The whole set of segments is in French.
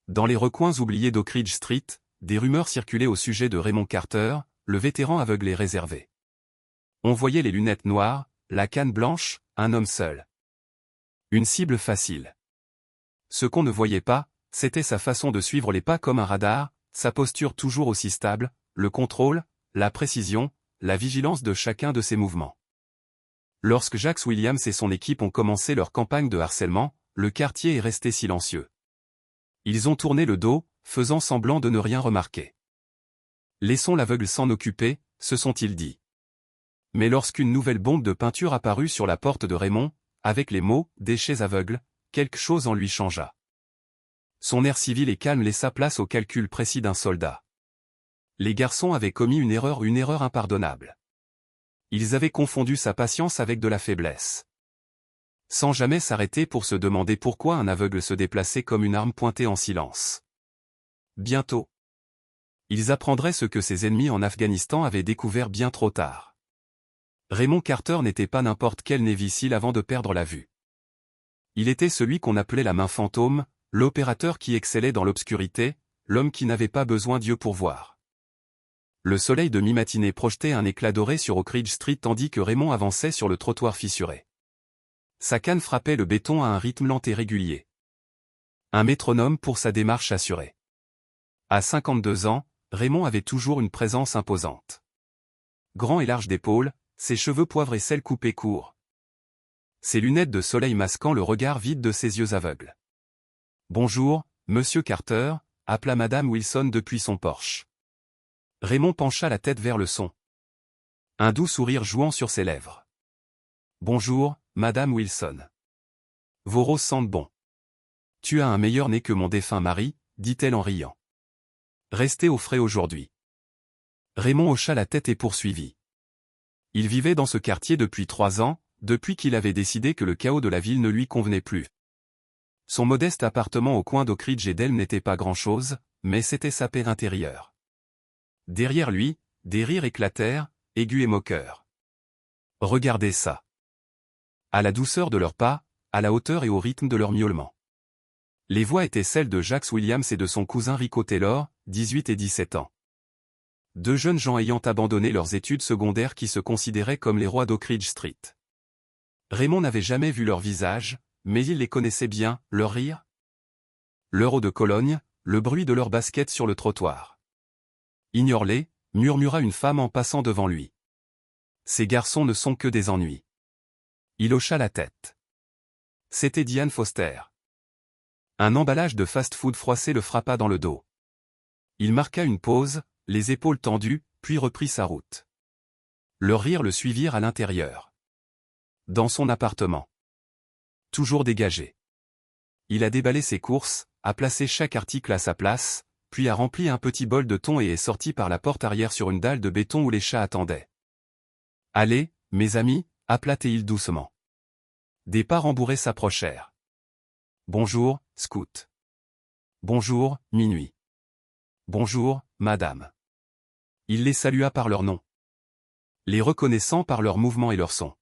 Dans les recoins oubliés d'Oak Ridge Street, des rumeurs circulaient au sujet de Raymond Carter, le vétéran aveugle et réservé. On voyait les lunettes noires, la canne blanche, un homme seul. Une cible facile. Ce qu'on ne voyait pas, c'était sa façon de suivre les pas comme un radar, sa posture toujours aussi stable, le contrôle, la précision, la vigilance de chacun de ses mouvements. Lorsque Jax Williams et son équipe ont commencé leur campagne de harcèlement, le quartier est resté silencieux. Ils ont tourné le dos, faisant semblant de ne rien remarquer. Laissons l'aveugle s'en occuper, se sont-ils dit. Mais lorsqu'une nouvelle bombe de peinture apparut sur la porte de Raymond, avec les mots « déchets aveugles », quelque chose en lui changea. Son air civil et calme laissa place au calcul précis d'un soldat. Les garçons avaient commis une erreur impardonnable. Ils avaient confondu sa patience avec de la faiblesse. Sans jamais s'arrêter pour se demander pourquoi un aveugle se déplaçait comme une arme pointée en silence. Bientôt, ils apprendraient ce que ses ennemis en Afghanistan avaient découvert bien trop tard. Raymond Carter n'était pas n'importe quel Navy SEAL avant de perdre la vue. Il était celui qu'on appelait la main fantôme, l'opérateur qui excellait dans l'obscurité, l'homme qui n'avait pas besoin d'yeux pour voir. Le soleil de mi-matinée projetait un éclat doré sur Oak Ridge Street tandis que Raymond avançait sur le trottoir fissuré. Sa canne frappait le béton à un rythme lent et régulier. Un métronome pour sa démarche assurée. À 52 ans, Raymond avait toujours une présence imposante. Grand et large d'épaules, ses cheveux poivre et sel coupés courts. Ses lunettes de soleil masquant le regard vide de ses yeux aveugles. « Bonjour, Monsieur Carter », appela Madame Wilson depuis son porche. Raymond pencha la tête vers le son. Un doux sourire jouant sur ses lèvres. « Bonjour, Madame Wilson. Vos roses sentent bon. Tu as un meilleur nez que mon défunt mari, dit-elle en riant. Restez au frais aujourd'hui. » Raymond hocha la tête et poursuivit. Il vivait dans ce quartier depuis 3 ans, depuis qu'il avait décidé que le chaos de la ville ne lui convenait plus. Son modeste appartement au coin d'Oak Ridge et d'Elm n'était pas grand-chose, mais c'était sa paix intérieure. Derrière lui, des rires éclatèrent, aigus et moqueurs. Regardez ça. À la douceur de leurs pas, à la hauteur et au rythme de leur miaulement. Les voix étaient celles de Jax Williams et de son cousin Rico Taylor, 18 et 17 ans. 2 jeunes gens ayant abandonné leurs études secondaires qui se considéraient comme les rois d'Oak Ridge Street. Raymond n'avait jamais vu leur visage, mais il les connaissait bien, leur rire. Leur eau de Cologne, le bruit de leurs baskets sur le trottoir. Ignore-les, murmura une femme en passant devant lui. Ces garçons ne sont que des ennuis. Il hocha la tête. C'était Diane Foster. Un emballage de fast-food froissé le frappa dans le dos. Il marqua une pause, les épaules tendues, puis reprit sa route. Leurs rires le suivirent à l'intérieur. Dans son appartement. Toujours dégagé. Il a déballé ses courses, a placé chaque article à sa place, puis a rempli un petit bol de thon et est sorti par la porte arrière sur une dalle de béton où les chats attendaient. « Allez, mes amis », appela-t-il doucement. Des pas rembourrés s'approchèrent. « Bonjour, Scout. »« Bonjour, Minuit. »« Bonjour, Madame. » Il les salua par leur nom. Les reconnaissant par leurs mouvements et leurs sons.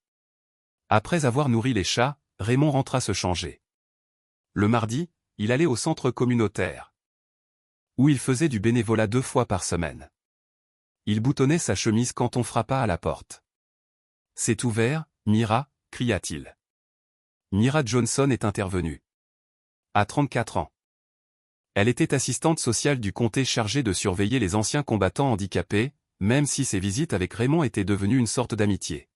Après avoir nourri les chats, Raymond rentra se changer. Le mardi, il allait au centre communautaire, où il faisait du bénévolat 2 fois par semaine. Il boutonnait sa chemise quand on frappa à la porte. « C'est ouvert, Mira », cria-t-il. Mira Johnson est intervenue. À 34 ans. Elle était assistante sociale du comté chargée de surveiller les anciens combattants handicapés, même si ses visites avec Raymond étaient devenues une sorte d'amitié.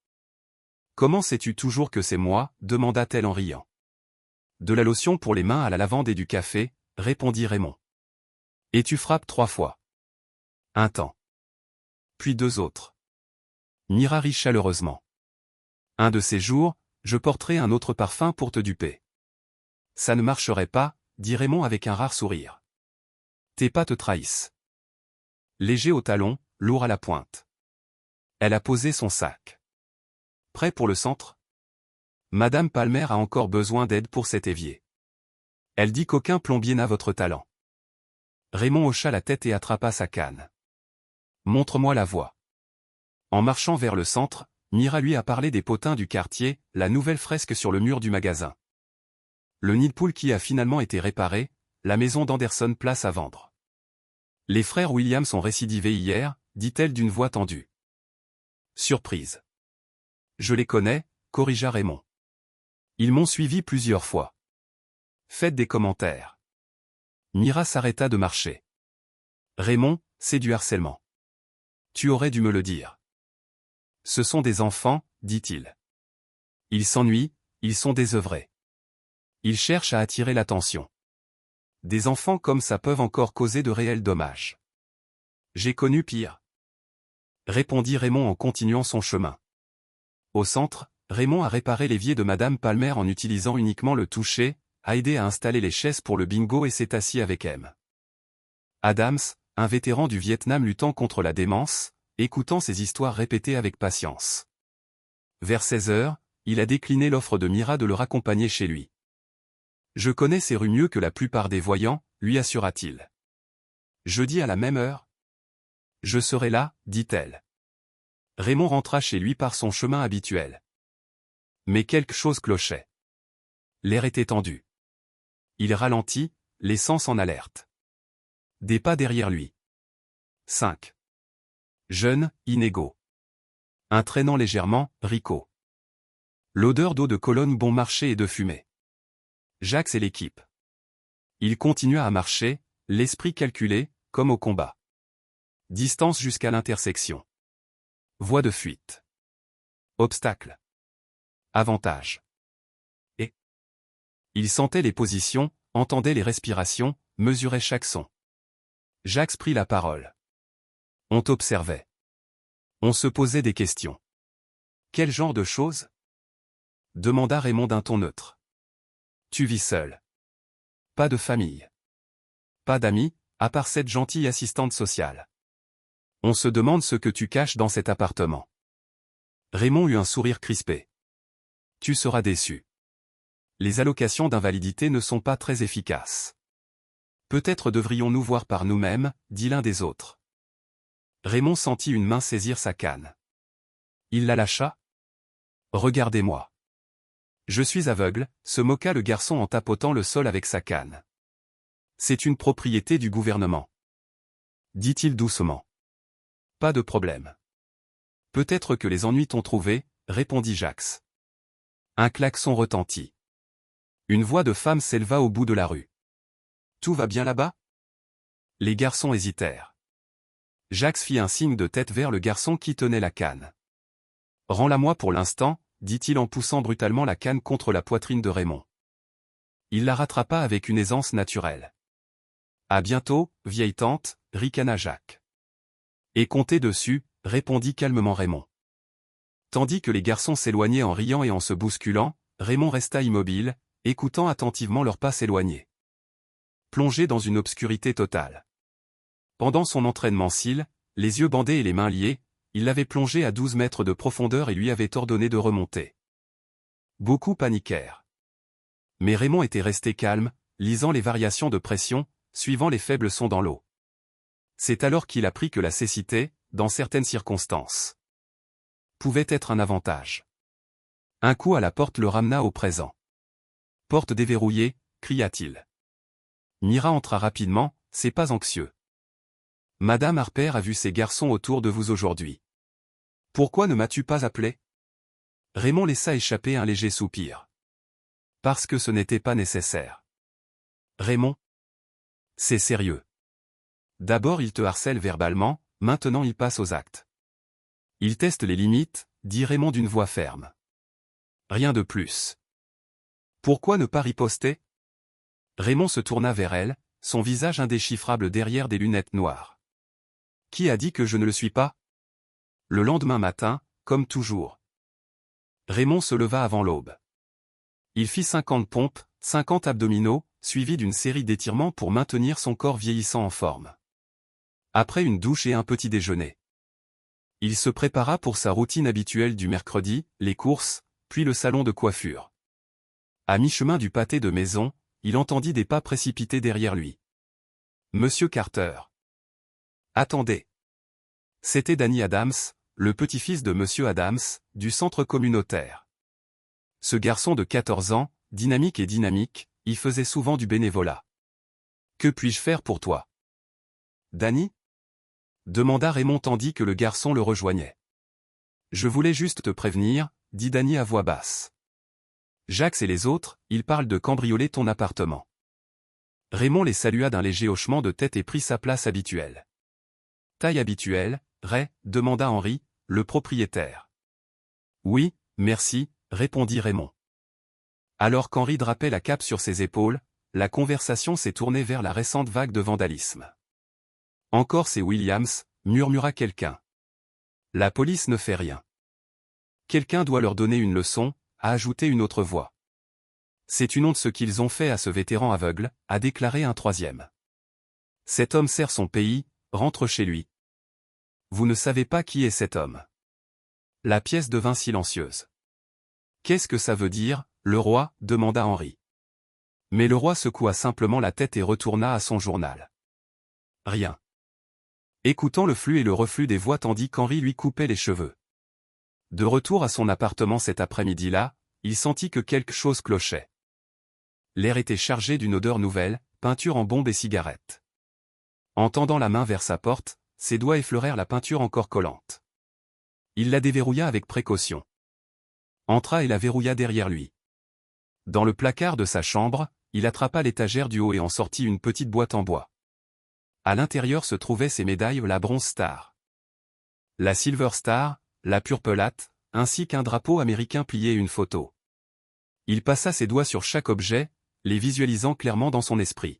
« Comment sais-tu toujours que c'est moi » demanda-t-elle en riant. « De la lotion pour les mains à la lavande et du café » répondit Raymond. « Et tu frappes 3 fois. » Un temps. Puis 2 autres. Mira rit chaleureusement. « Un de ces jours, je porterai un autre parfum pour te duper. »« Ça ne marcherait pas » dit Raymond avec un rare sourire. « Tes pas te trahissent. » Léger au talon, lourd à la pointe. Elle a posé son sac. « Prêt pour le centre ?» Madame Palmer a encore besoin d'aide pour cet évier. Elle dit qu'aucun plombier n'a votre talent. Raymond hocha la tête et attrapa sa canne. « Montre-moi la voie. » En marchant vers le centre, Mira lui a parlé des potins du quartier, la nouvelle fresque sur le mur du magasin. Le nid de poule qui a finalement été réparé, la maison d'Anderson Place à vendre. Les frères Williams ont récidivé hier, dit-elle d'une voix tendue. Surprise. Je les connais, corrigea Raymond. Ils m'ont suivi plusieurs fois. Faites des commentaires. Mira s'arrêta de marcher. Raymond, c'est du harcèlement. Tu aurais dû me le dire. Ce sont des enfants, dit-il. Ils s'ennuient, ils sont désœuvrés. Ils cherchent à attirer l'attention. Des enfants comme ça peuvent encore causer de réels dommages. J'ai connu pire. Répondit Raymond en continuant son chemin. Au centre, Raymond a réparé l'évier de Madame Palmer en utilisant uniquement le toucher, a aidé à installer les chaises pour le bingo et s'est assis avec M. Adams, un vétéran du Vietnam luttant contre la démence, écoutant ses histoires répétées avec patience. Vers 16 heures, il a décliné l'offre de Mira de le raccompagner chez lui. Je connais ces rues mieux que la plupart des voyants, lui assura-t-il. Jeudi à la même heure? Je serai là, dit-elle. Raymond rentra chez lui par son chemin habituel. Mais quelque chose clochait. L'air était tendu. Il ralentit, l'essence en alerte. Des pas derrière lui. 5. Jeunes, inégaux. Un traînant légèrement, Rico. L'odeur d'eau de Cologne bon marché et de fumée. Jax et l'équipe. Il continua à marcher, l'esprit calculé, comme au combat. Distance jusqu'à l'intersection. Voie de fuite. Obstacle. Avantage. Et. Il sentait les positions, entendait les respirations, mesurait chaque son. Jax prit la parole. On t'observait. On se posait des questions. Quel genre de choses? Demanda Raymond d'un ton neutre. Tu vis seul. Pas de famille. Pas d'amis, à part cette gentille assistante sociale. On se demande ce que tu caches dans cet appartement. Raymond eut un sourire crispé. Tu seras déçu. Les allocations d'invalidité ne sont pas très efficaces. Peut-être devrions-nous voir par nous-mêmes, dit l'un des autres. Raymond sentit une main saisir sa canne. Il la lâcha. Regardez-moi. Je suis aveugle, se moqua le garçon en tapotant le sol avec sa canne. C'est une propriété du gouvernement. Dit-il doucement. Pas de problème. Peut-être que les ennuis t'ont trouvé, répondit Jax. Un klaxon retentit. Une voix de femme s'éleva au bout de la rue. Tout va bien là-bas? Les garçons hésitèrent. Jax fit un signe de tête vers le garçon qui tenait la canne. Rends-la-moi pour l'instant, dit-il en poussant brutalement la canne contre la poitrine de Raymond. Il la rattrapa avec une aisance naturelle. À bientôt, vieille tante, ricana Jacques. Et comptez dessus, répondit calmement Raymond. Tandis que les garçons s'éloignaient en riant et en se bousculant, Raymond resta immobile, écoutant attentivement leurs pas s'éloigner. Plongé dans une obscurité totale. Pendant son entraînement SEAL, les yeux bandés et les mains liées, il l'avait plongé à 12 mètres de profondeur et lui avait ordonné de remonter. Beaucoup paniquèrent. Mais Raymond était resté calme, lisant les variations de pression, suivant les faibles sons dans l'eau. C'est alors qu'il apprit que la cécité, dans certaines circonstances, pouvait être un avantage. Un coup à la porte le ramena au présent. Porte déverrouillée, cria-t-il. Mira entra rapidement, c'est pas anxieux. Madame Harper a vu ces garçons autour de vous aujourd'hui. Pourquoi ne m'as-tu pas appelé? Raymond laissa échapper un léger soupir. Parce que ce n'était pas nécessaire. Raymond? C'est sérieux. D'abord il te harcèle verbalement, maintenant il passe aux actes. Il teste les limites, dit Raymond d'une voix ferme. Rien de plus. Pourquoi ne pas riposter? Raymond se tourna vers elle, son visage indéchiffrable derrière des lunettes noires. Qui a dit que je ne le suis pas? Le lendemain matin, comme toujours. Raymond se leva avant l'aube. Il fit 50 pompes, 50 abdominaux, suivis d'une série d'étirements pour maintenir son corps vieillissant en forme. Après une douche et un petit déjeuner. Il se prépara pour sa routine habituelle du mercredi, les courses, puis le salon de coiffure. À mi-chemin du pâté de maison, il entendit des pas précipités derrière lui. Monsieur Carter. Attendez. C'était Danny Adams, le petit-fils de Monsieur Adams, du centre communautaire. Ce garçon de 14 ans, dynamique, y faisait souvent du bénévolat. Que puis-je faire pour toi? Danny? Demanda Raymond tandis que le garçon le rejoignait. Je voulais juste te prévenir, dit Danny à voix basse. Jax et les autres, ils parlent de cambrioler ton appartement. Raymond les salua d'un léger hochement de tête et prit sa place habituelle. Taille habituelle, Ray? Demanda Henry, le propriétaire. Oui, merci, répondit Raymond. Alors qu'Henry drapait la cape sur ses épaules, la conversation s'est tournée vers la récente vague de vandalisme. Encore c'est Williams, murmura quelqu'un. La police ne fait rien. Quelqu'un doit leur donner une leçon, a ajouté une autre voix. C'est une honte ce qu'ils ont fait à ce vétéran aveugle, a déclaré un troisième. Cet homme sert son pays, rentre chez lui. Vous ne savez pas qui est cet homme. La pièce devint silencieuse. Qu'est-ce que ça veut dire, le roi? Demanda Henry. Mais le roi secoua simplement la tête et retourna à son journal. Rien. Écoutant le flux et le reflux des voix tandis qu'Henry lui coupait les cheveux. De retour à son appartement cet après-midi-là, il sentit que quelque chose clochait. L'air était chargé d'une odeur nouvelle, peinture en bombe et cigarette. En tendant la main vers sa porte, ses doigts effleurèrent la peinture encore collante. Il la déverrouilla avec précaution. Entra et la verrouilla derrière lui. Dans le placard de sa chambre, il attrapa l'étagère du haut et en sortit une petite boîte en bois. À l'intérieur se trouvaient ses médailles, la Bronze Star, la Silver Star, la Purple Hat, ainsi qu'un drapeau américain plié et une photo. Il passa ses doigts sur chaque objet, les visualisant clairement dans son esprit.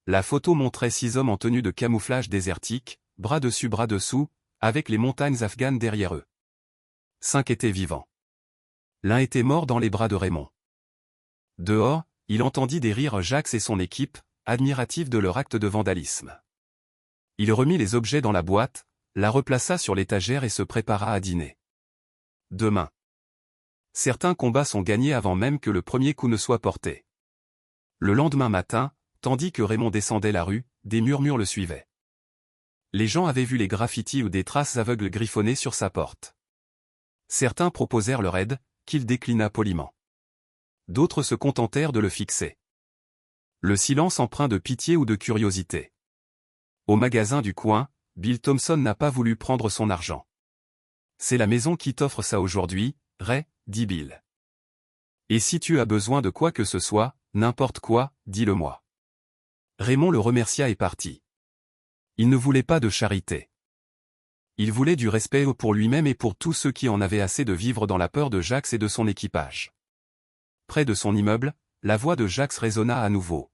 La photo montrait 6 hommes en tenue de camouflage désertique, bras dessus bras dessous, avec les montagnes afghanes derrière eux. 5 étaient vivants. L'un était mort dans les bras de Raymond. Dehors, il entendit des rires Jax et son équipe, admiratifs de leur acte de vandalisme. Il remit les objets dans la boîte, la replaça sur l'étagère et se prépara à dîner. Demain. Certains combats sont gagnés avant même que le premier coup ne soit porté. Le lendemain matin, tandis que Raymond descendait la rue, des murmures le suivaient. Les gens avaient vu les graffitis ou des traces aveugles griffonnées sur sa porte. Certains proposèrent leur aide, qu'il déclina poliment. D'autres se contentèrent de le fixer. Le silence empreint de pitié ou de curiosité. Au magasin du coin, Bill Thompson n'a pas voulu prendre son argent. C'est la maison qui t'offre ça aujourd'hui, Ray, dit Bill. Et si tu as besoin de quoi que ce soit, n'importe quoi, dis-le-moi. Raymond le remercia et partit. Il ne voulait pas de charité. Il voulait du respect pour lui-même et pour tous ceux qui en avaient assez de vivre dans la peur de Jax et de son équipage. Près de son immeuble, la voix de Jax résonna à nouveau.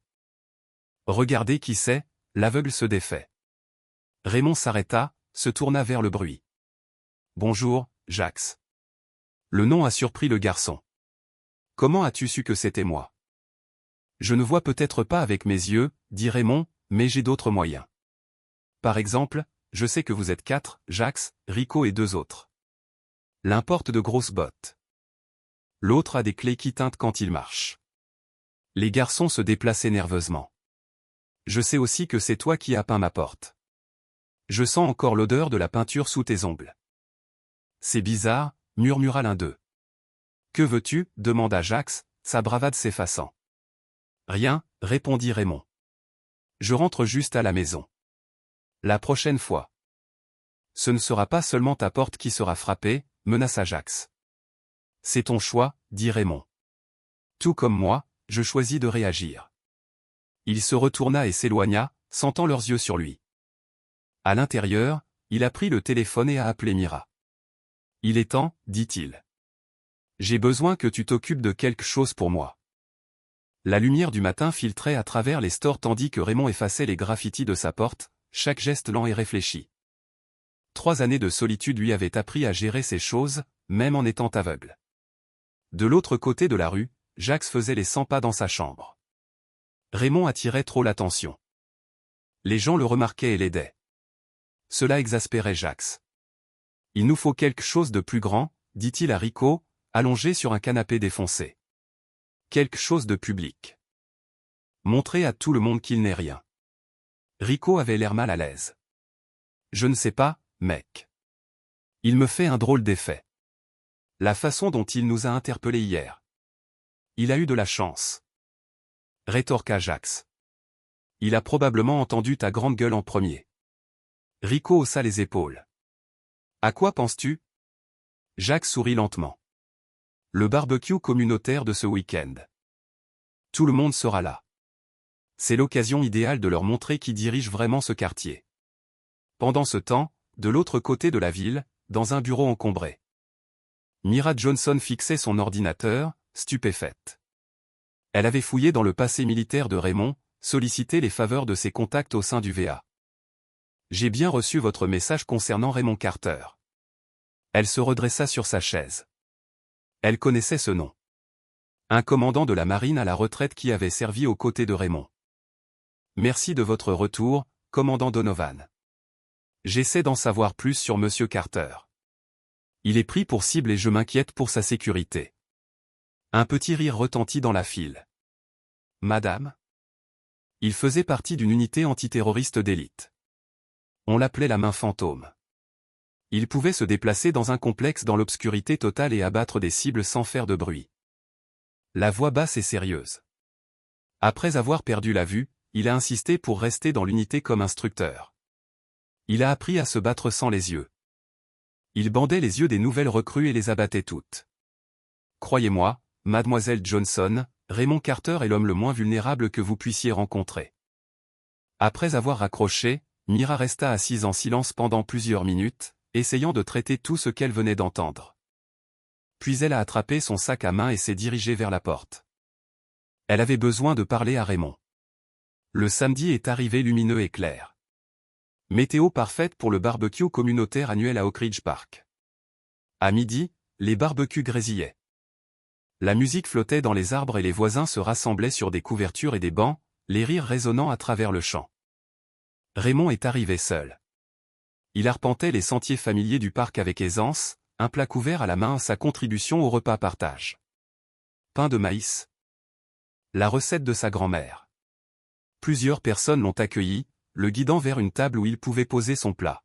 Regardez qui c'est, l'aveugle se défait. Raymond s'arrêta, se tourna vers le bruit. Bonjour, Jax. Le nom a surpris le garçon. Comment as-tu su que c'était moi? Je ne vois peut-être pas avec mes yeux, dit Raymond, mais j'ai d'autres moyens. Par exemple, je sais que vous êtes 4, Jax, Rico et 2 autres. L'un porte de grosses bottes. L'autre a des clés qui tintent quand il marche. Les garçons se déplaçaient nerveusement. Je sais aussi que c'est toi qui as peint ma porte. Je sens encore l'odeur de la peinture sous tes ongles. C'est bizarre, murmura l'un d'eux. Que veux-tu? Demanda Jax, sa bravade s'effaçant. Rien, répondit Raymond. Je rentre juste à la maison. La prochaine fois. Ce ne sera pas seulement ta porte qui sera frappée, menaça Jax. C'est ton choix, dit Raymond. Tout comme moi, je choisis de réagir. Il se retourna et s'éloigna, sentant leurs yeux sur lui. À l'intérieur, il a pris le téléphone et a appelé Mira. Il est temps, dit-il. J'ai besoin que tu t'occupes de quelque chose pour moi. La lumière du matin filtrait à travers les stores tandis que Raymond effaçait les graffitis de sa porte, chaque geste lent et réfléchi. 3 années de solitude lui avaient appris à gérer ces choses, même en étant aveugle. De l'autre côté de la rue, Jax faisait les 100 pas dans sa chambre. Raymond attirait trop l'attention. Les gens le remarquaient et l'aidaient. Cela exaspérait Jax. Il nous faut quelque chose de plus grand, dit-il à Rico, allongé sur un canapé défoncé. Quelque chose de public. Montrer à tout le monde qu'il n'est rien. Rico avait l'air mal à l'aise. Je ne sais pas, mec. Il me fait un drôle d'effet. La façon dont il nous a interpellés hier. Il a eu de la chance. Rétorqua Jax. Il a probablement entendu ta grande gueule en premier. Rico haussa les épaules. À quoi penses-tu? Jacques sourit lentement. Le barbecue communautaire de ce week-end. Tout le monde sera là. C'est l'occasion idéale de leur montrer qui dirige vraiment ce quartier. Pendant ce temps, de l'autre côté de la ville, dans un bureau encombré, Mira Johnson fixait son ordinateur, stupéfaite. Elle avait fouillé dans le passé militaire de Raymond, sollicité les faveurs de ses contacts au sein du VA. J'ai bien reçu votre message concernant Raymond Carter. Elle se redressa sur sa chaise. Elle connaissait ce nom. Un commandant de la marine à la retraite qui avait servi aux côtés de Raymond. Merci de votre retour, commandant Donovan. J'essaie d'en savoir plus sur Monsieur Carter. Il est pris pour cible et je m'inquiète pour sa sécurité. Un petit rire retentit dans la file. Madame? Il faisait partie d'une unité antiterroriste d'élite. On l'appelait la main fantôme. Il pouvait se déplacer dans un complexe dans l'obscurité totale et abattre des cibles sans faire de bruit. La voix basse et sérieuse. Après avoir perdu la vue, il a insisté pour rester dans l'unité comme instructeur. Il a appris à se battre sans les yeux. Il bandait les yeux des nouvelles recrues et les abattait toutes. Croyez-moi, mademoiselle Johnson, Raymond Carter est l'homme le moins vulnérable que vous puissiez rencontrer. Après avoir raccroché, Mira resta assise en silence pendant plusieurs minutes, essayant de traiter tout ce qu'elle venait d'entendre. Puis elle a attrapé son sac à main et s'est dirigée vers la porte. Elle avait besoin de parler à Raymond. Le samedi est arrivé lumineux et clair. Météo parfaite pour le barbecue communautaire annuel à Oak Ridge Park. À midi, les barbecues grésillaient. La musique flottait dans les arbres et les voisins se rassemblaient sur des couvertures et des bancs, les rires résonnant à travers le champ. Raymond est arrivé seul. Il arpentait les sentiers familiers du parc avec aisance, un plat couvert à la main, sa contribution au repas partage. Pain de maïs. La recette de sa grand-mère. Plusieurs personnes l'ont accueilli, le guidant vers une table où il pouvait poser son plat.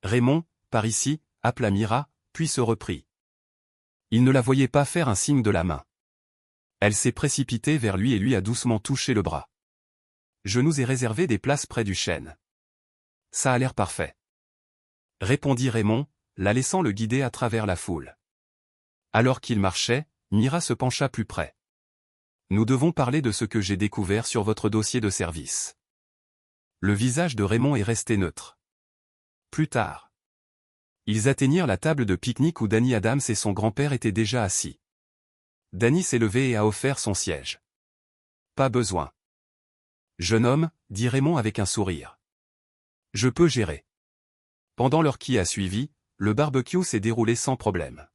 Raymond, par ici, appela Mira, puis se reprit. Il ne la voyait pas faire un signe de la main. Elle s'est précipitée vers lui et lui a doucement touché le bras. Je nous ai réservé des places près du chêne. Ça a l'air parfait. Répondit Raymond, la laissant le guider à travers la foule. Alors qu'il marchait, Mira se pencha plus près. Nous devons parler de ce que j'ai découvert sur votre dossier de service. Le visage de Raymond est resté neutre. Plus tard. Ils atteignirent la table de pique-nique où Danny Adams et son grand-père étaient déjà assis. Danny s'est levé et a offert son siège. Pas besoin. Jeune homme, dit Raymond avec un sourire. Je peux gérer. Pendant l'heure qui a suivi, le barbecue s'est déroulé sans problème.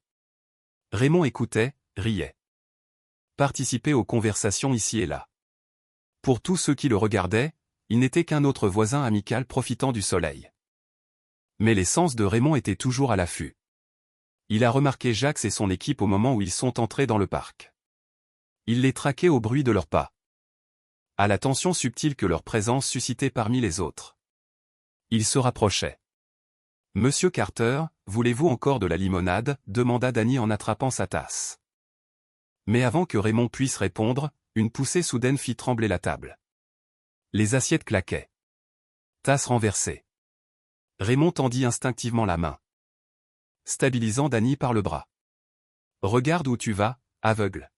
Raymond écoutait, riait. Participait aux conversations ici et là. Pour tous ceux qui le regardaient, il n'était qu'un autre voisin amical profitant du soleil. Mais les sens de Raymond étaient toujours à l'affût. Il a remarqué Jacques et son équipe au moment où ils sont entrés dans le parc. Il les traquait au bruit de leurs pas. À la tension subtile que leur présence suscitait parmi les autres. Il se rapprochait. « Monsieur Carter, voulez-vous encore de la limonade ?» demanda Danny en attrapant sa tasse. Mais avant que Raymond puisse répondre, une poussée soudaine fit trembler la table. Les assiettes claquaient. Tasse renversée. Raymond tendit instinctivement la main, stabilisant Danny par le bras. « Regarde où tu vas, aveugle. »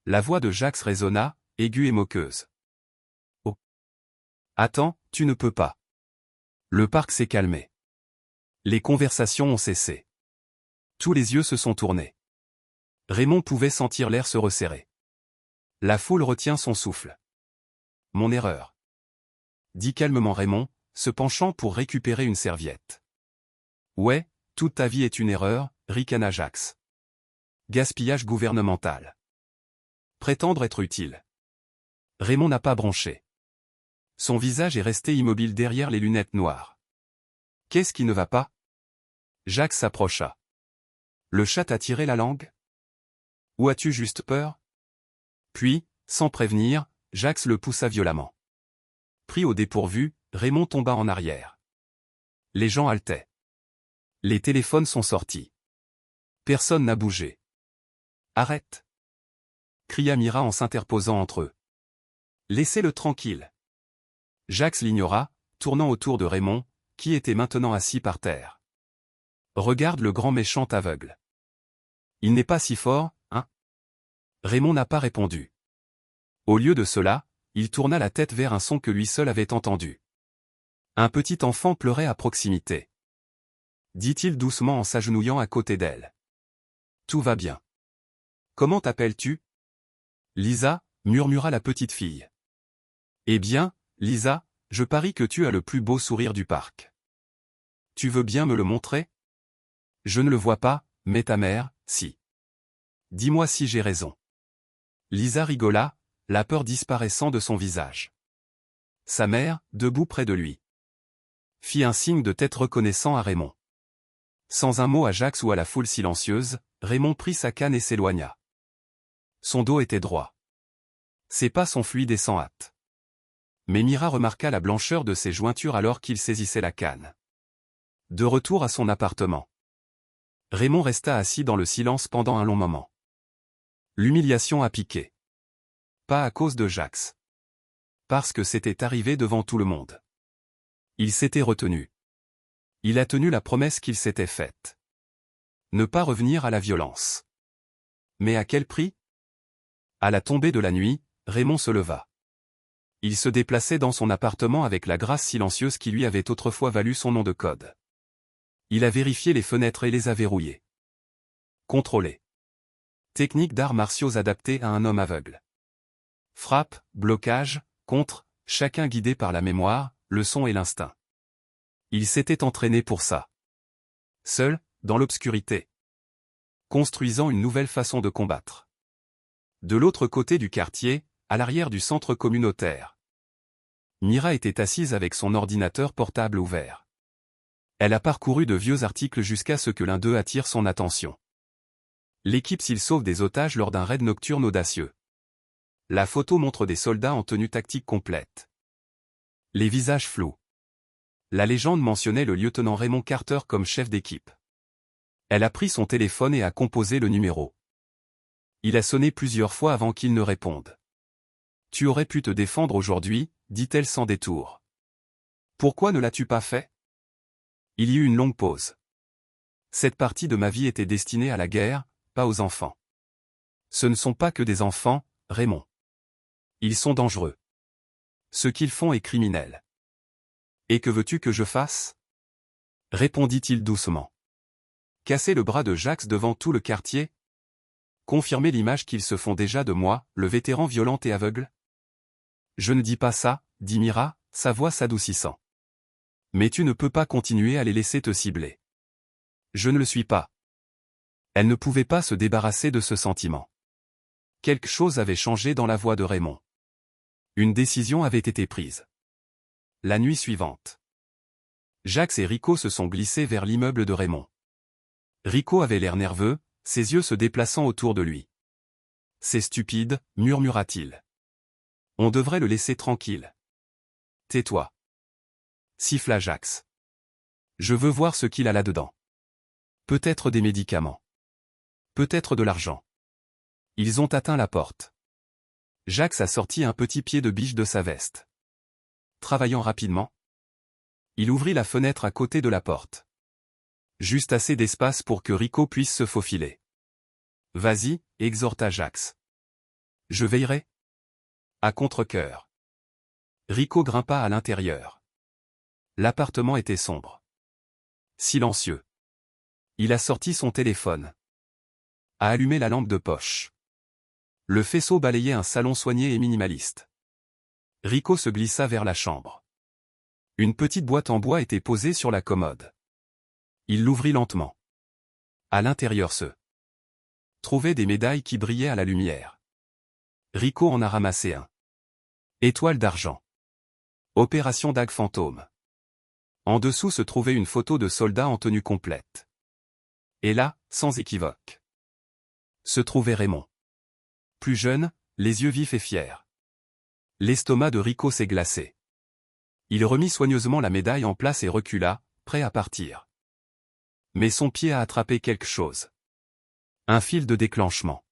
La voix de Jacques résonna, aiguë et moqueuse. « Oh. Attends, tu ne peux pas. » Le parc s'est calmé. Les conversations ont cessé. Tous les yeux se sont tournés. Raymond pouvait sentir l'air se resserrer. La foule retient son souffle. « Mon erreur. » dit calmement Raymond, se penchant pour récupérer une serviette. « Ouais, toute ta vie est une erreur, » ricana Jacques. « Gaspillage gouvernemental. Prétendre être utile. » Raymond n'a pas bronché. Son visage est resté immobile derrière les lunettes noires. « Qu'est-ce qui ne va pas ?» Jacques s'approcha. « Le chat t'a tiré la langue ? Ou as-tu juste peur ?» Puis, sans prévenir, Jacques le poussa violemment. Pris au dépourvu, Raymond tomba en arrière. Les gens haletaient. Les téléphones sont sortis. Personne n'a bougé. « Arrête !» cria Mira en s'interposant entre eux. « Laissez-le tranquille. » Jax l'ignora, tournant autour de Raymond, qui était maintenant assis par terre. Regarde le grand méchant aveugle. Il n'est pas si fort, hein? Raymond n'a pas répondu. Au lieu de cela, il tourna la tête vers un son que lui seul avait entendu. Un petit enfant pleurait à proximité. Dit-il doucement en s'agenouillant à côté d'elle. Tout va bien. Comment t'appelles-tu? Lisa, murmura la petite fille. Eh bien, Lisa, je parie que tu as le plus beau sourire du parc. Tu veux bien me le montrer? Je ne le vois pas, mais ta mère, si. Dis-moi si j'ai raison. Lisa rigola, la peur disparaissant de son visage. Sa mère, debout près de lui, fit un signe de tête reconnaissant à Raymond. Sans un mot à Jax ou à la foule silencieuse, Raymond prit sa canne et s'éloigna. Son dos était droit. Ses pas sont fluides et sans hâte. Mais Mira remarqua la blancheur de ses jointures alors qu'il saisissait la canne. De retour à son appartement, Raymond resta assis dans le silence pendant un long moment. L'humiliation a piqué. Pas à cause de Jax. Parce que c'était arrivé devant tout le monde. Il s'était retenu. Il a tenu la promesse qu'il s'était faite. Ne pas revenir à la violence. Mais à quel prix? À la tombée de la nuit, Raymond se leva. Il se déplaçait dans son appartement avec la grâce silencieuse qui lui avait autrefois valu son nom de code. Il a vérifié les fenêtres et les a verrouillées. Contrôlé. Technique d'arts martiaux adaptée à un homme aveugle. Frappe, blocage, contre, chacun guidé par la mémoire, le son et l'instinct. Il s'était entraîné pour ça. Seul, dans l'obscurité. Construisant une nouvelle façon de combattre. De l'autre côté du quartier, à l'arrière du centre communautaire. Mira était assise avec son ordinateur portable ouvert. Elle a parcouru de vieux articles jusqu'à ce que l'un d'eux attire son attention. L'équipe s'il sauve des otages lors d'un raid nocturne audacieux. La photo montre des soldats en tenue tactique complète. Les visages flous. La légende mentionnait le lieutenant Raymond Carter comme chef d'équipe. Elle a pris son téléphone et a composé le numéro. Il a sonné plusieurs fois avant qu'il ne réponde. « Tu aurais pu te défendre aujourd'hui, dit-elle sans détour. Pourquoi ne l'as-tu pas fait? Il y eut une longue pause. Cette partie de ma vie était destinée à la guerre, pas aux enfants. Ce ne sont pas que des enfants, Raymond. Ils sont dangereux. Ce qu'ils font est criminel. Et que veux-tu que je fasse? Répondit-il doucement. Casser le bras de Jax devant tout le quartier? Confirmer l'image qu'ils se font déjà de moi, le vétéran violent et aveugle? Je ne dis pas ça, dit Mira, sa voix s'adoucissant. Mais tu ne peux pas continuer à les laisser te cibler. Je ne le suis pas. Elle ne pouvait pas se débarrasser de ce sentiment. Quelque chose avait changé dans la voix de Raymond. Une décision avait été prise. La nuit suivante, Jax et Rico se sont glissés vers l'immeuble de Raymond. Rico avait l'air nerveux, ses yeux se déplaçant autour de lui. « C'est stupide, murmura-t-il. On devrait le laisser tranquille. »« Tais-toi. » siffla Jax. « Je veux voir ce qu'il a là-dedans. Peut-être des médicaments. Peut-être de l'argent. » Ils ont atteint la porte. Jax a sorti un petit pied de biche de sa veste. Travaillant rapidement, il ouvrit la fenêtre à côté de la porte. Juste assez d'espace pour que Rico puisse se faufiler. « Vas-y, » exhorta Jax. « Je veillerai. » À contre-cœur. Rico grimpa à l'intérieur. L'appartement était sombre. Silencieux. Il a sorti son téléphone. A allumé la lampe de poche. Le faisceau balayait un salon soigné et minimaliste. Rico se glissa vers la chambre. Une petite boîte en bois était posée sur la commode. Il l'ouvrit lentement. À l'intérieur se trouvaient des médailles qui brillaient à la lumière. Rico en a ramassé un. Étoile d'argent. Opération Dague Fantôme. En dessous se trouvait une photo de soldat en tenue complète. Et là, sans équivoque, se trouvait Raymond. Plus jeune, les yeux vifs et fiers. L'estomac de Rico s'est glacé. Il remit soigneusement la médaille en place et recula, prêt à partir. Mais son pied a attrapé quelque chose. Un fil de déclenchement.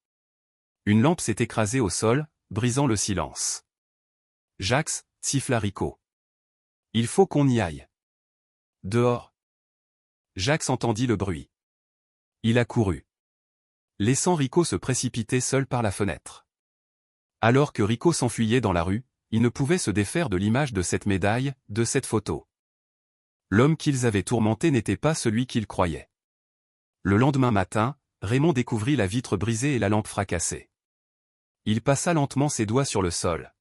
Une lampe s'est écrasée au sol, brisant le silence. « Jax » siffla Rico. Il faut qu'on y aille. Dehors. Jacques entendit le bruit. Il a couru, laissant Rico se précipiter seul par la fenêtre. Alors que Rico s'enfuyait dans la rue, il ne pouvait se défaire de l'image de cette médaille, de cette photo. L'homme qu'ils avaient tourmenté n'était pas celui qu'ils croyaient. Le lendemain matin, Raymond découvrit la vitre brisée et la lampe fracassée. Il passa lentement ses doigts sur le sol,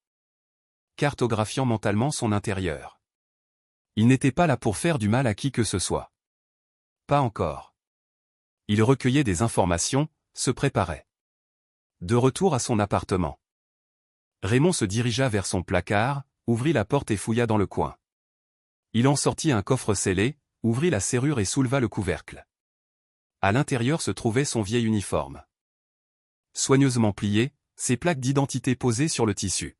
cartographiant mentalement son intérieur. Il n'était pas là pour faire du mal à qui que ce soit. Pas encore. Il recueillait des informations, se préparait. De retour à son appartement, Raymond se dirigea vers son placard, ouvrit la porte et fouilla dans le coin. Il en sortit un coffre scellé, ouvrit la serrure et souleva le couvercle. À l'intérieur se trouvait son vieil uniforme. Soigneusement plié, ses plaques d'identité posées sur le tissu.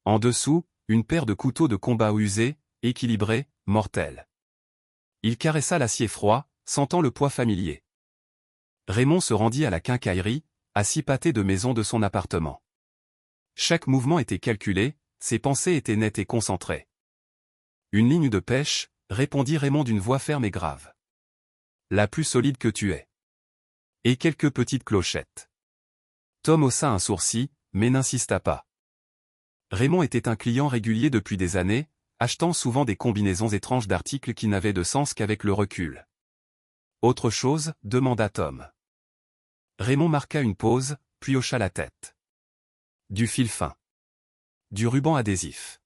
En dessous, une paire de couteaux de combat usés, équilibrés, mortels. Il caressa l'acier froid, sentant le poids familier. Raymond se rendit à la quincaillerie, à 6 pâtés de maison de son appartement. Chaque mouvement était calculé, ses pensées étaient nettes et concentrées. Une ligne de pêche, répondit Raymond d'une voix ferme et grave. La plus solide que tu aies. Et quelques petites clochettes. Tom haussa un sourcil, mais n'insista pas. Raymond était un client régulier depuis des années, achetant souvent des combinaisons étranges d'articles qui n'avaient de sens qu'avec le recul. Autre chose, demanda Tom. Raymond marqua une pause, puis hocha la tête. Du fil fin. Du ruban adhésif.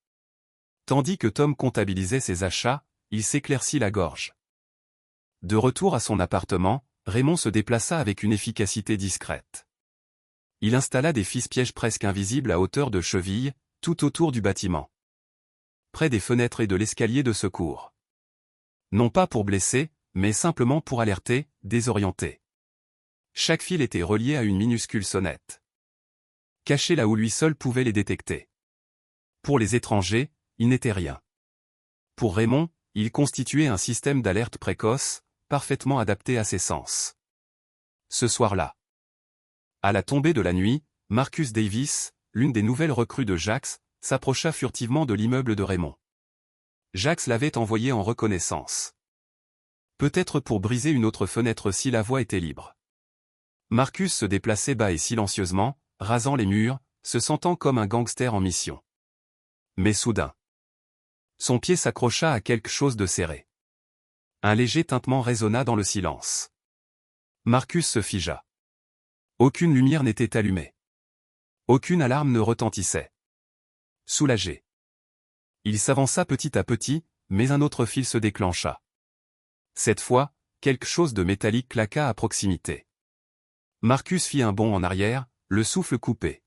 Tandis que Tom comptabilisait ses achats, il s'éclaircit la gorge. De retour à son appartement, Raymond se déplaça avec une efficacité discrète. Il installa des fiches-pièges presque invisibles à hauteur de cheville, tout autour du bâtiment. Près des fenêtres et de l'escalier de secours. Non pas pour blesser, mais simplement pour alerter, désorienter. Chaque fil était relié à une minuscule sonnette. Caché là où lui seul pouvait les détecter. Pour les étrangers, il n'était rien. Pour Raymond, il constituait un système d'alerte précoce, parfaitement adapté à ses sens. Ce soir-là, à la tombée de la nuit, Marcus Davis, l'une des nouvelles recrues de Jax, s'approcha furtivement de l'immeuble de Raymond. Jax l'avait envoyé en reconnaissance. Peut-être pour briser une autre fenêtre si la voie était libre. Marcus se déplaçait bas et silencieusement, rasant les murs, se sentant comme un gangster en mission. Mais soudain, son pied s'accrocha à quelque chose de serré. Un léger tintement résonna dans le silence. Marcus se figea. Aucune lumière n'était allumée. Aucune alarme ne retentissait. Soulagé, il s'avança petit à petit, mais un autre fil se déclencha. Cette fois, quelque chose de métallique claqua à proximité. Marcus fit un bond en arrière, le souffle coupé.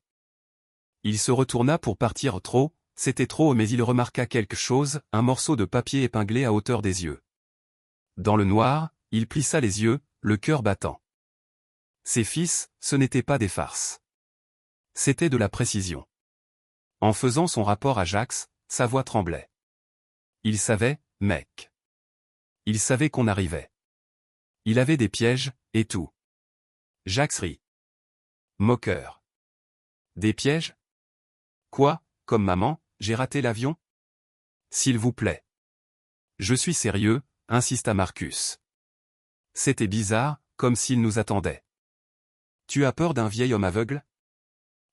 Il se retourna pour partir trop, c'était trop mais il remarqua quelque chose, un morceau de papier épinglé à hauteur des yeux. Dans le noir, il plissa les yeux, le cœur battant. Ses fils, ce n'étaient pas des farces. C'était de la précision. En faisant son rapport à Jax, sa voix tremblait. Il savait, mec. Il savait qu'on arrivait. Il avait des pièges, et tout. Jax rit. Moqueur. Des pièges? Quoi, comme maman, j'ai raté l'avion? S'il vous plaît. Je suis sérieux, insista Marcus. C'était bizarre, comme s'il nous attendait. Tu as peur d'un vieil homme aveugle?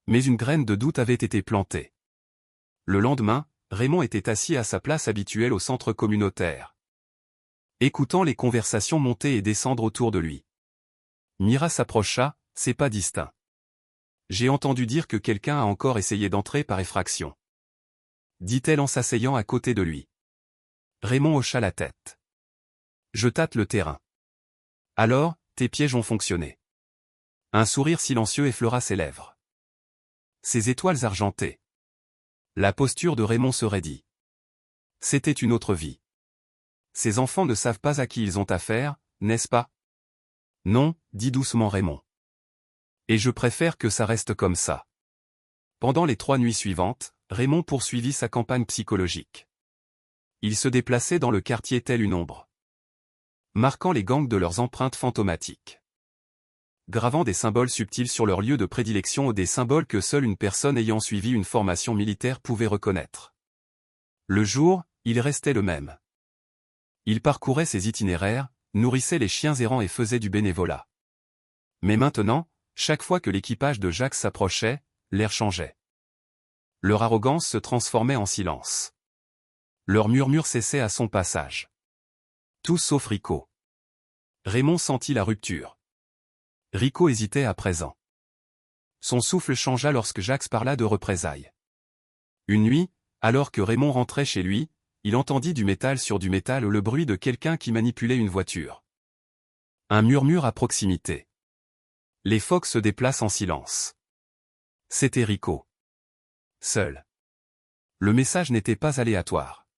Mais une graine de doute avait été plantée. Le lendemain, Raymond était assis à sa place habituelle au centre communautaire, écoutant les conversations monter et descendre autour de lui. Mira s'approcha, c'est pas distinct. J'ai entendu dire que quelqu'un a encore essayé d'entrer par effraction, dit-elle en s'asseyant à côté de lui. Raymond hocha la tête. Je tâte le terrain. Alors, tes pièges ont fonctionné. Un sourire silencieux effleura ses lèvres. Ses étoiles argentées. La posture de Raymond se raidit. C'était une autre vie. Ces enfants ne savent pas à qui ils ont affaire, n'est-ce pas? Non, dit doucement Raymond. Et je préfère que ça reste comme ça. Pendant les 3 nuits suivantes, Raymond poursuivit sa campagne psychologique. Il se déplaçait dans le quartier tel une ombre, marquant les gangs de leurs empreintes fantomatiques, gravant des symboles subtils sur leur lieu de prédilection ou des symboles que seule une personne ayant suivi une formation militaire pouvait reconnaître. Le jour, il restait le même. Il parcourait ses itinéraires, nourrissait les chiens errants et faisait du bénévolat. Mais maintenant, chaque fois que l'équipage de Jacques s'approchait, l'air changeait. Leur arrogance se transformait en silence. Leur murmure cessait à son passage. Tous sauf Rico. Raymond sentit la rupture. Rico hésitait à présent. Son souffle changea lorsque Jacques parla de représailles. Une nuit, alors que Raymond rentrait chez lui, il entendit du métal sur du métal ou le bruit de quelqu'un qui manipulait une voiture. Un murmure à proximité. Les phoques se déplacent en silence. C'était Rico. Seul. Le message n'était pas aléatoire.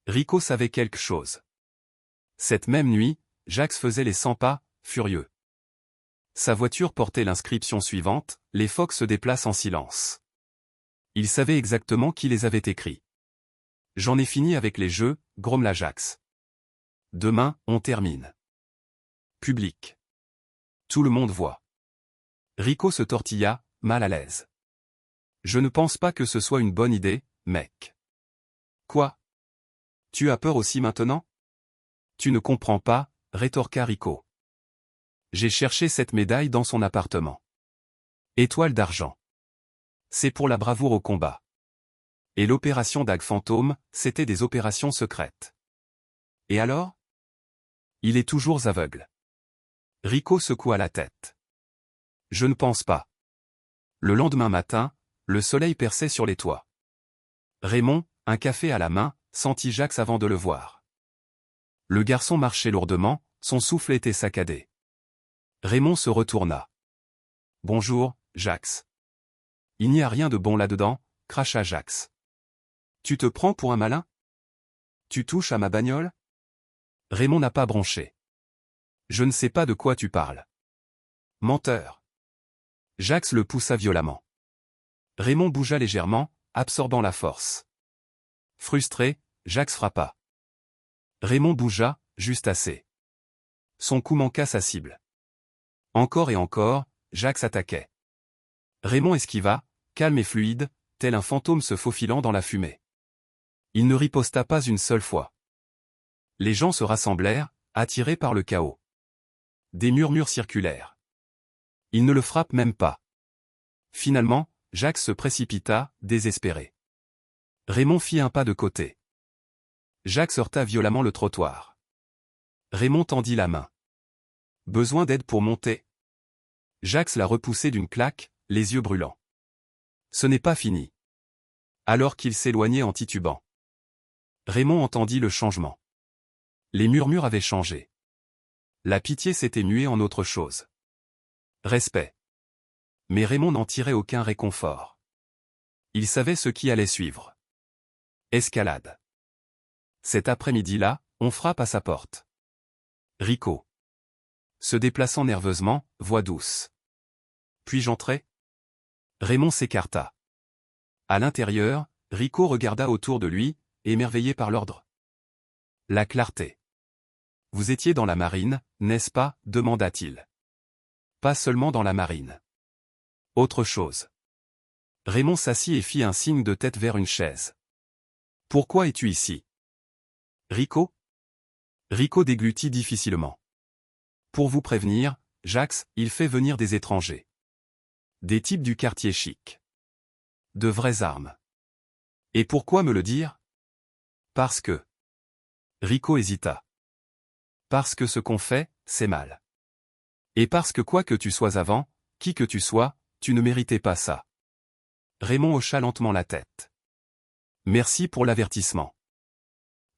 Rico savait quelque chose. Cette même nuit, Jacques faisait les 100 pas, furieux. Sa voiture portait l'inscription suivante, « Les phoques se déplacent en silence ». Il savait exactement qui les avait écrits. « J'en ai fini avec les jeux », grommela Jacques. « Demain, on termine. » Public. Tout le monde voit. Rico se tortilla, mal à l'aise. « Je ne pense pas que ce soit une bonne idée, mec. »« Quoi ? Tu as peur aussi maintenant ? » ?»« Tu ne comprends pas, » rétorqua Rico. « J'ai cherché cette médaille dans son appartement. Étoile d'argent. C'est pour la bravoure au combat. Et l'opération Dag Fantôme, c'était des opérations secrètes. Et alors ? Il est toujours aveugle. » Rico secoua la tête. « Je ne pense pas. » Le lendemain matin, le soleil perçait sur les toits. Raymond, un café à la main, sentit Jacques avant de le voir. Le garçon marchait lourdement, son souffle était saccadé. Raymond se retourna. « Bonjour, Jacques. »« Il n'y a rien de bon là-dedans, » cracha Jacques. « Tu te prends pour un malin ? Tu touches à ma bagnole ?» Raymond n'a pas bronché. « Je ne sais pas de quoi tu parles. »« Menteur !» Jacques le poussa violemment. Raymond bougea légèrement, absorbant la force. Frustré, Jacques frappa. Raymond bougea, juste assez. Son coup manqua sa cible. Encore et encore, Jacques s'attaquait. Raymond esquiva, calme et fluide, tel un fantôme se faufilant dans la fumée. Il ne riposta pas une seule fois. Les gens se rassemblèrent, attirés par le chaos. Des murmures circulèrent. Il ne le frappe même pas. Finalement, Jacques se précipita, désespéré. Raymond fit un pas de côté. Jacques heurta violemment le trottoir. Raymond tendit la main. Besoin d'aide pour monter ? Jacques l'a repoussé d'une claque, les yeux brûlants. Ce n'est pas fini. Alors qu'il s'éloignait en titubant. Raymond entendit le changement. Les murmures avaient changé. La pitié s'était muée en autre chose. Respect. Mais Raymond n'en tirait aucun réconfort. Il savait ce qui allait suivre. Escalade. Cet après-midi-là, on frappe à sa porte. Rico. Se déplaçant nerveusement, voix douce. Puis-je entrer ? Raymond s'écarta. À l'intérieur, Rico regarda autour de lui, émerveillé par l'ordre. La clarté. Vous étiez dans la marine, n'est-ce pas ? Demanda-t-il. Pas seulement dans la marine. Autre chose. Raymond s'assit et fit un signe de tête vers une chaise. Pourquoi es-tu ici ? Rico ? Rico déglutit difficilement. Pour vous prévenir, Jacques, il fait venir des étrangers. Des types du quartier chic. De vraies armes. Et pourquoi me le dire ? Parce que... Rico hésita. Parce que ce qu'on fait, c'est mal. Et parce que quoi que tu sois avant, qui que tu sois, tu ne méritais pas ça. Raymond hocha lentement la tête. Merci pour l'avertissement.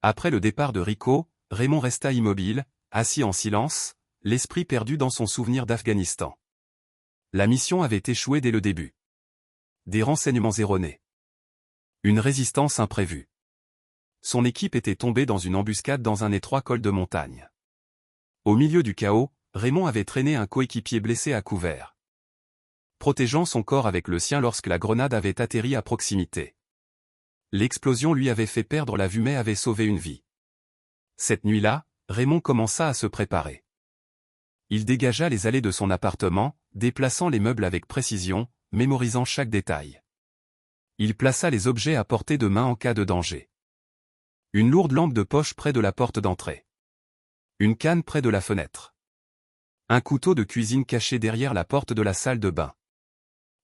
Après le départ de Rico, Raymond resta immobile, assis en silence, l'esprit perdu dans son souvenir d'Afghanistan. La mission avait échoué dès le début. Des renseignements erronés. Une résistance imprévue. Son équipe était tombée dans une embuscade dans un étroit col de montagne. Au milieu du chaos, Raymond avait traîné un coéquipier blessé à couvert, protégeant son corps avec le sien lorsque la grenade avait atterri à proximité. L'explosion lui avait fait perdre la vue mais avait sauvé une vie. Cette nuit-là, Raymond commença à se préparer. Il dégagea les allées de son appartement, déplaçant les meubles avec précision, mémorisant chaque détail. Il plaça les objets à portée de main en cas de danger. Une lourde lampe de poche près de la porte d'entrée. Une canne près de la fenêtre. Un couteau de cuisine caché derrière la porte de la salle de bain.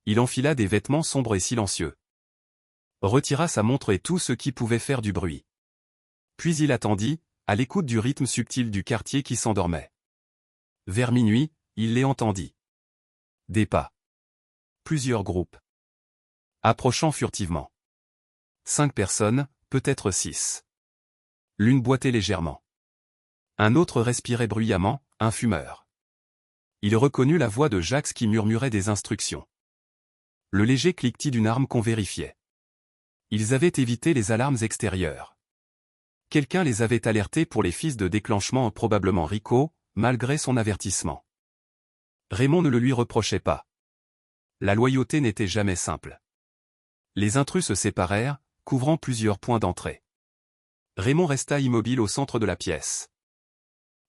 Il enfila des vêtements sombres et silencieux. Retira sa montre et tout ce qui pouvait faire du bruit. Puis il attendit, à l'écoute du rythme subtil du quartier qui s'endormait. Vers minuit, il les entendit. Des pas. Plusieurs groupes. Approchant furtivement. 5 personnes, peut-être 6. L'une boitait légèrement. Un autre respirait bruyamment, un fumeur. Il reconnut la voix de Jacques qui murmurait des instructions. Le léger cliquetis d'une arme qu'on vérifiait. Ils avaient évité les alarmes extérieures. Quelqu'un les avait alertés pour les fils de déclenchement, probablement Rico, malgré son avertissement. Raymond ne le lui reprochait pas. La loyauté n'était jamais simple. Les intrus se séparèrent, couvrant plusieurs points d'entrée. Raymond resta immobile au centre de la pièce.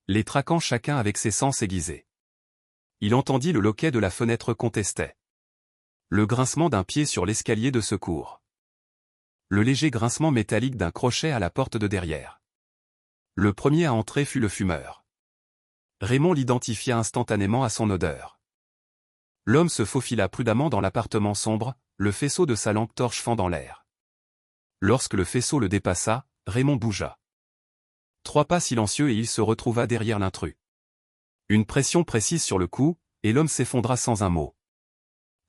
Les traquant chacun avec ses sens aiguisés. Il entendit le loquet de la fenêtre contestait. Le grincement d'un pied sur l'escalier de secours. Le léger grincement métallique d'un crochet à la porte de derrière. Le premier à entrer fut le fumeur. Raymond l'identifia instantanément à son odeur. L'homme se faufila prudemment dans l'appartement sombre, le faisceau de sa lampe torche fendant l'air. Lorsque le faisceau le dépassa, Raymond bougea. 3 pas silencieux et il se retrouva derrière l'intrus. Une pression précise sur le cou, et l'homme s'effondra sans un mot.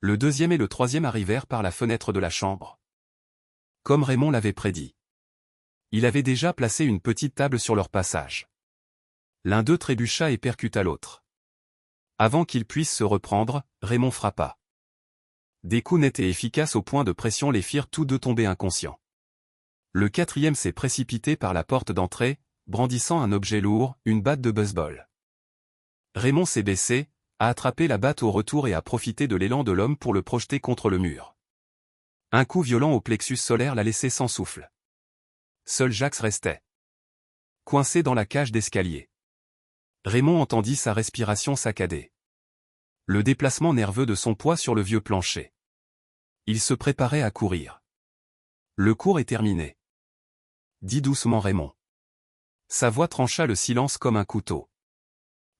Le deuxième et le troisième arrivèrent par la fenêtre de la chambre. Comme Raymond l'avait prédit. Il avait déjà placé une petite table sur leur passage. L'un d'eux trébucha et percuta l'autre. Avant qu'il puisse se reprendre, Raymond frappa. Des coups nets et efficaces au point de pression les firent tous deux tomber inconscients. Le quatrième s'est précipité par la porte d'entrée, brandissant un objet lourd, une batte de baseball. Raymond s'est baissé, a attrapé la batte au retour et a profité de l'élan de l'homme pour le projeter contre le mur. Un coup violent au plexus solaire l'a laissé sans souffle. Seul Jacques restait. Coincé dans la cage d'escalier. Raymond entendit sa respiration saccadée. Le déplacement nerveux de son poids sur le vieux plancher. Il se préparait à courir. Le cours est terminé. Dit doucement Raymond. Sa voix trancha le silence comme un couteau.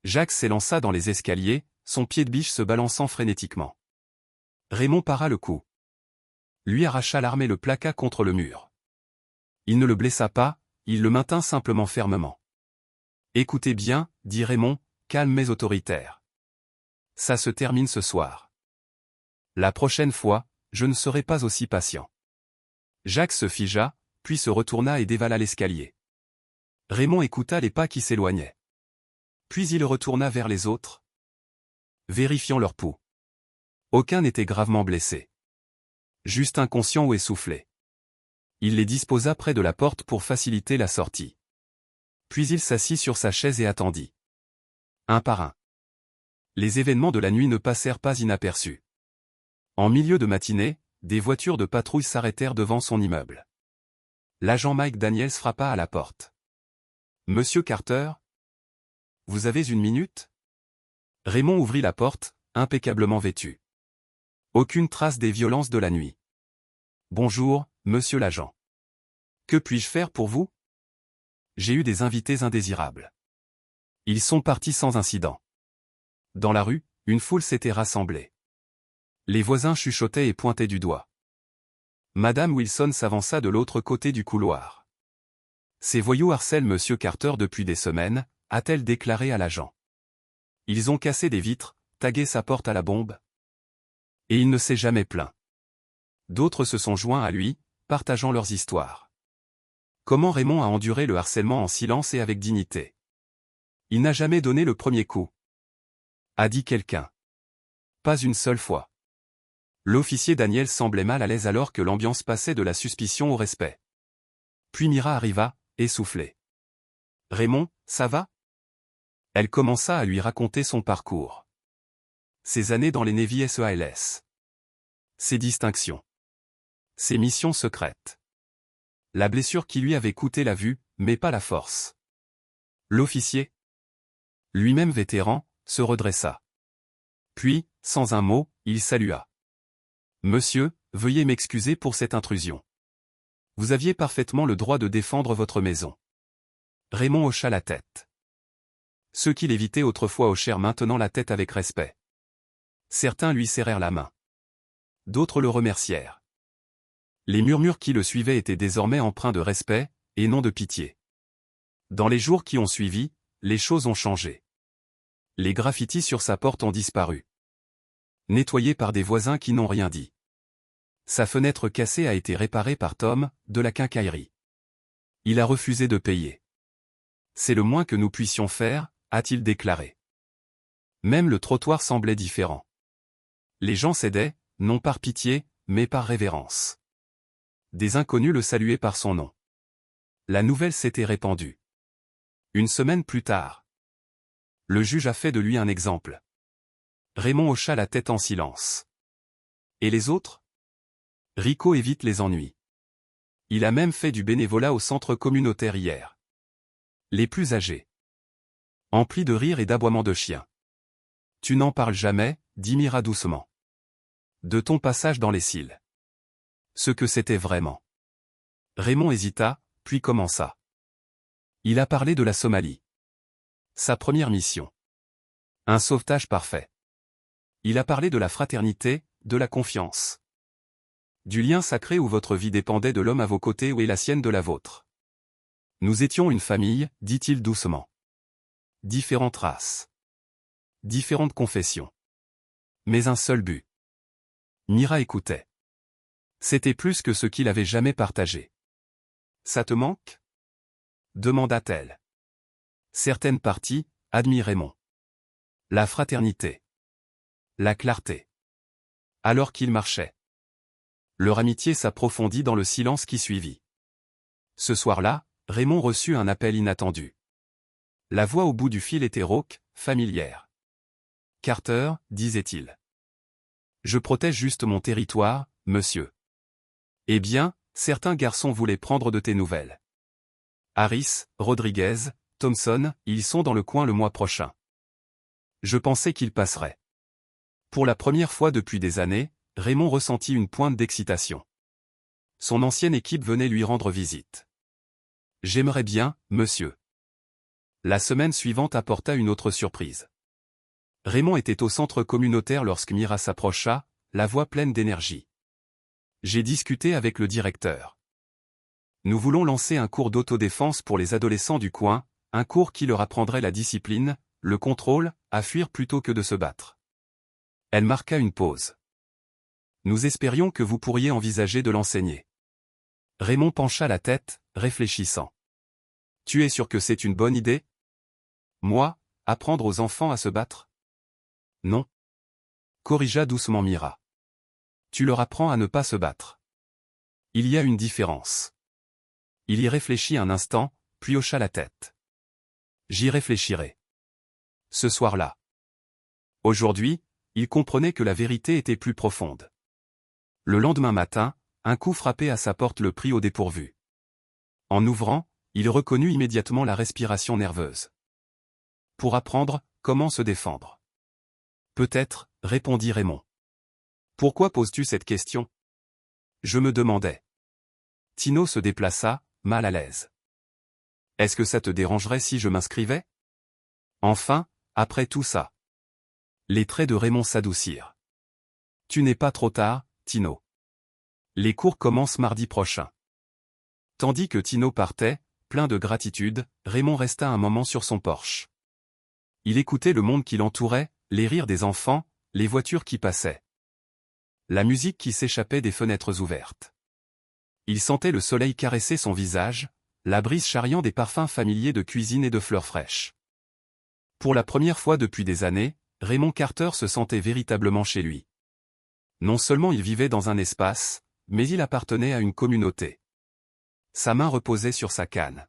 Jacques s'élança dans les escaliers, son pied de biche se balançant frénétiquement. Raymond para le coup. Lui arracha l'arme et le plaqua contre le mur. Il ne le blessa pas, il le maintint simplement fermement. Écoutez bien, dit Raymond, calme mais autoritaire. Ça se termine ce soir. La prochaine fois, je ne serai pas aussi patient. Jacques se figea, puis se retourna et dévala l'escalier. Raymond écouta les pas qui s'éloignaient. Puis il retourna vers les autres, vérifiant leur pouls. Aucun n'était gravement blessé. Juste inconscient ou essoufflé. Il les disposa près de la porte pour faciliter la sortie. Puis il s'assit sur sa chaise et attendit. Un par un. Les événements de la nuit ne passèrent pas inaperçus. En milieu de matinée, des voitures de patrouille s'arrêtèrent devant son immeuble. L'agent Mike Daniels frappa à la porte. « Monsieur Carter ? Vous avez une minute ?» Raymond ouvrit la porte, impeccablement vêtu. Aucune trace des violences de la nuit. « Bonjour, monsieur l'agent. Que puis-je faire pour vous ? J'ai eu des invités indésirables. Ils sont partis sans incident. » Dans la rue, une foule s'était rassemblée. Les voisins chuchotaient et pointaient du doigt. Madame Wilson s'avança de l'autre côté du couloir. « Ces voyous harcèlent monsieur Carter depuis des semaines », a-t-elle déclaré à l'agent. « Ils ont cassé des vitres, tagué sa porte à la bombe. Et il ne s'est jamais plaint. » D'autres se sont joints à lui, partageant leurs histoires. Comment Raymond a enduré le harcèlement en silence et avec dignité. Il n'a jamais donné le premier coup. A dit quelqu'un. Pas une seule fois. L'officier Daniel semblait mal à l'aise alors que l'ambiance passait de la suspicion au respect. Puis Mira arriva, essoufflée. « Raymond, ça va ?» Elle commença à lui raconter son parcours. Ses années dans les Navy SEALs. Ses distinctions. Ses missions secrètes. La blessure qui lui avait coûté la vue, mais pas la force. L'officier, lui-même vétéran, se redressa. Puis, sans un mot, il salua. « Monsieur, veuillez m'excuser pour cette intrusion. Vous aviez parfaitement le droit de défendre votre maison. Raymond hocha la tête. Ceux qui l'évitaient autrefois hochèrent maintenant la tête avec respect. Certains lui serrèrent la main. D'autres le remercièrent. Les murmures qui le suivaient étaient désormais empreints de respect, et non de pitié. Dans les jours qui ont suivi, les choses ont changé. Les graffitis sur sa porte ont disparu. Nettoyés par des voisins qui n'ont rien dit. Sa fenêtre cassée a été réparée par Tom, de la quincaillerie. Il a refusé de payer. C'est le moins que nous puissions faire, a-t-il déclaré. Même le trottoir semblait différent. Les gens cédaient, non par pitié, mais par révérence. Des inconnus le saluaient par son nom. La nouvelle s'était répandue. Une semaine plus tard. Le juge a fait de lui un exemple. Raymond hocha la tête en silence. Et les autres? Rico évite les ennuis. Il a même fait du bénévolat au centre communautaire hier. Les plus âgés. Emplis de rires et d'aboiements de chiens. Tu n'en parles jamais, dit Mira doucement. De ton passage dans les cils. Ce que c'était vraiment. Raymond hésita, puis commença. Il a parlé de la Somalie. Sa première mission. Un sauvetage parfait. Il a parlé de la fraternité, de la confiance. Du lien sacré où votre vie dépendait de l'homme à vos côtés ou et la sienne de la vôtre. Nous étions une famille, dit-il doucement. Différentes races. Différentes confessions. Mais un seul but. Mira écoutait. C'était plus que ce qu'il avait jamais partagé. Ça te manque? Demanda-t-elle. Certaines parties, admit Raymond. La fraternité. La clarté. Alors qu'il marchait. Leur amitié s'approfondit dans le silence qui suivit. Ce soir-là, Raymond reçut un appel inattendu. La voix au bout du fil était rauque, familière. Carter, disait-il. Je protège juste mon territoire, monsieur. Eh bien, certains garçons voulaient prendre de tes nouvelles. Harris, Rodriguez, Thompson, ils sont dans le coin le mois prochain. Je pensais qu'ils passeraient. Pour la première fois depuis des années, Raymond ressentit une pointe d'excitation. Son ancienne équipe venait lui rendre visite. J'aimerais bien, monsieur. La semaine suivante apporta une autre surprise. Raymond était au centre communautaire lorsque Mira s'approcha, la voix pleine d'énergie. J'ai discuté avec le directeur. Nous voulons lancer un cours d'autodéfense pour les adolescents du coin, un cours qui leur apprendrait la discipline, le contrôle, à fuir plutôt que de se battre. Elle marqua une pause. Nous espérions que vous pourriez envisager de l'enseigner. Raymond pencha la tête, réfléchissant. Tu es sûr que c'est une bonne idée? Moi, apprendre aux enfants à se battre? Non. Corrigea doucement Mira. Tu leur apprends à ne pas se battre. Il y a une différence. Il y réfléchit un instant, puis hocha la tête. J'y réfléchirai. Ce soir-là. Aujourd'hui, il comprenait que la vérité était plus profonde. Le lendemain matin, un coup frappé à sa porte le prit au dépourvu. En ouvrant, il reconnut immédiatement la respiration nerveuse. Pour apprendre, comment se défendre? Peut-être, répondit Raymond. Pourquoi poses-tu cette question? Je me demandais. Tino se déplaça, mal à l'aise. Est-ce que ça te dérangerait si je m'inscrivais? Enfin, après tout ça. Les traits de Raymond s'adoucirent. Tu n'es pas trop tard, Tino. Les cours commencent mardi prochain. Tandis que Tino partait, plein de gratitude, Raymond resta un moment sur son porche. Il écoutait le monde qui l'entourait, les rires des enfants, les voitures qui passaient. La musique qui s'échappait des fenêtres ouvertes. Il sentait le soleil caresser son visage, la brise charriant des parfums familiers de cuisine et de fleurs fraîches. Pour la première fois depuis des années, Raymond Carter se sentait véritablement chez lui. Non seulement il vivait dans un espace, mais il appartenait à une communauté. Sa main reposait sur sa canne.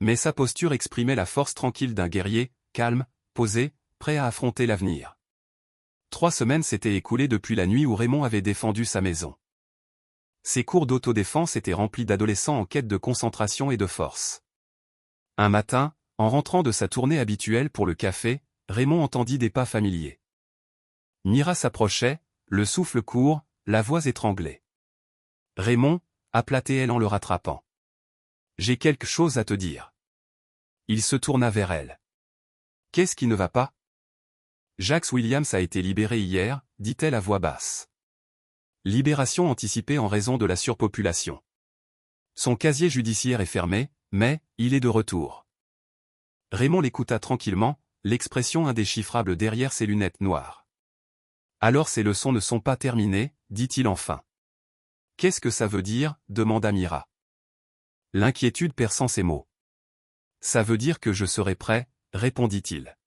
Mais sa posture exprimait la force tranquille d'un guerrier, calme, posé, prêt à affronter l'avenir. 3 semaines s'étaient écoulées depuis la nuit où Raymond avait défendu sa maison. Ses cours d'autodéfense étaient remplis d'adolescents en quête de concentration et de force. Un matin, en rentrant de sa tournée habituelle pour le café, Raymond entendit des pas familiers. Mira s'approchait, le souffle court, la voix étranglée. Raymond, appela-t-elle en le rattrapant. J'ai quelque chose à te dire. Il se tourna vers elle. Qu'est-ce qui ne va pas? Jax Williams a été libéré hier, dit-elle à voix basse. Libération anticipée en raison de la surpopulation. Son casier judiciaire est fermé, mais il est de retour. Raymond l'écouta tranquillement, l'expression indéchiffrable derrière ses lunettes noires. Alors ces leçons ne sont pas terminées, dit-il enfin. Qu'est-ce que ça veut dire? Demanda Mira. L'inquiétude perçant ses mots. Ça veut dire que je serai prêt, répondit-il.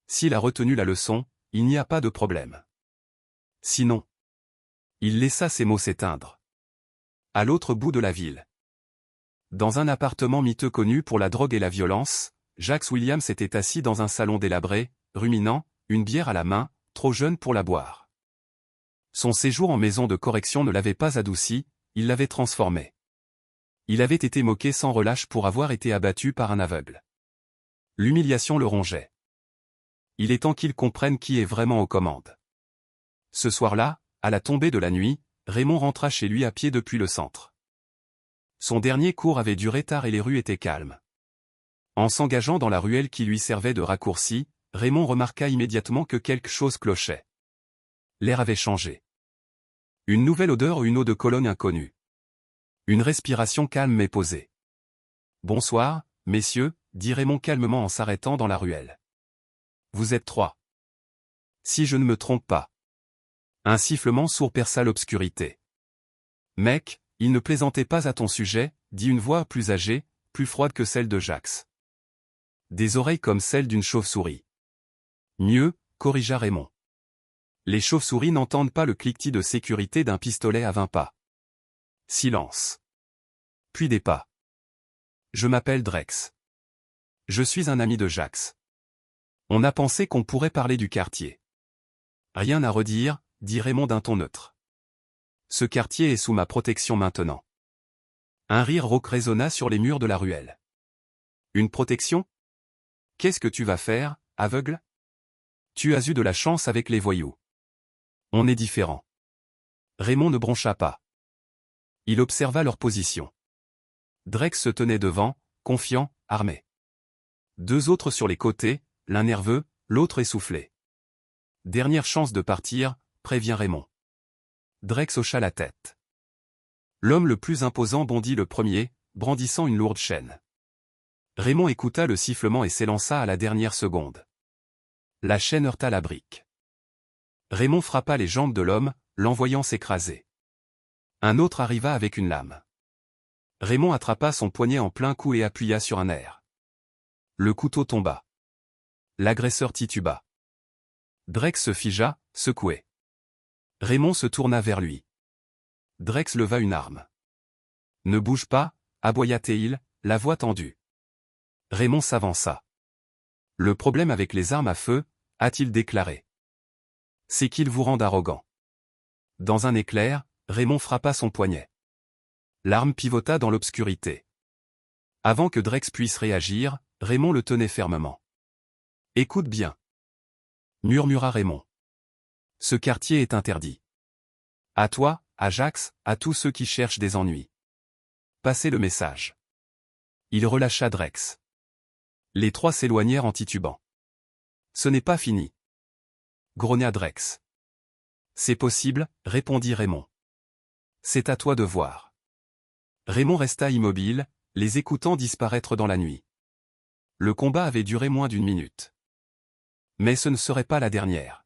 S'il a retenu la leçon, il n'y a pas de problème. Sinon. Il laissa ses mots s'éteindre. À l'autre bout de la ville. Dans un appartement miteux connu pour la drogue et la violence, Jax Williams était assis dans un salon délabré, ruminant, une bière à la main, trop jeune pour la boire. Son séjour en maison de correction ne l'avait pas adouci, il l'avait transformé. Il avait été moqué sans relâche pour avoir été abattu par un aveugle. L'humiliation le rongeait. Il est temps qu'il comprenne qui est vraiment aux commandes. Ce soir-là, à la tombée de la nuit, Raymond rentra chez lui à pied depuis le centre. Son dernier cours avait duré tard et les rues étaient calmes. En s'engageant dans la ruelle qui lui servait de raccourci, Raymond remarqua immédiatement que quelque chose clochait. L'air avait changé. Une nouvelle odeur, une eau de Cologne inconnue. Une respiration calme mais posée. « Bonsoir, messieurs, dit Raymond calmement en s'arrêtant dans la ruelle. Vous êtes 3. Si je ne me trompe pas. Un sifflement sourd perça l'obscurité. Mec, il ne plaisantait pas à ton sujet, dit une voix plus âgée, plus froide que celle de Jax. Des oreilles comme celles d'une chauve-souris. Mieux, corrigea Raymond. Les chauves-souris n'entendent pas le cliquetis de sécurité d'un pistolet à 20 pas. Silence. Puis des pas. Je m'appelle Drex. Je suis un ami de Jax. On a pensé qu'on pourrait parler du quartier. Rien à redire, dit Raymond d'un ton neutre. Ce quartier est sous ma protection maintenant. Un rire rauque résonna sur les murs de la ruelle. Une protection? Qu'est-ce que tu vas faire, aveugle? Tu as eu de la chance avec les voyous. On est différents. Raymond ne broncha pas. Il observa leur position. Drex se tenait devant, confiant, armé. 2 autres sur les côtés, l'un nerveux, l'autre essoufflé. Dernière chance de partir, prévient Raymond. Drex hocha la tête. L'homme le plus imposant bondit le premier, brandissant une lourde chaîne. Raymond écouta le sifflement et s'élança à la dernière seconde. La chaîne heurta la brique. Raymond frappa les jambes de l'homme, l'envoyant s'écraser. Un autre arriva avec une lame. Raymond attrapa son poignet en plein cou et appuya sur un nerf. Le couteau tomba. L'agresseur tituba. Drex se figea, secoué. Raymond se tourna vers lui. Drex leva une arme. Ne bouge pas, aboya-t-il, la voix tendue. Raymond s'avança. Le problème avec les armes à feu, a-t-il déclaré. C'est qu'ils vous rendent arrogant. Dans un éclair, Raymond frappa son poignet. L'arme pivota dans l'obscurité. Avant que Drex puisse réagir, Raymond le tenait fermement. Écoute bien. Murmura Raymond. Ce quartier est interdit. À toi, à Jax, à tous ceux qui cherchent des ennuis. Passez le message. Il relâcha Drex. Les 3 s'éloignèrent en titubant. Ce n'est pas fini. Grogna Drex. C'est possible, répondit Raymond. C'est à toi de voir. Raymond resta immobile, les écoutant disparaître dans la nuit. Le combat avait duré moins d'1 minute. Mais ce ne serait pas la dernière.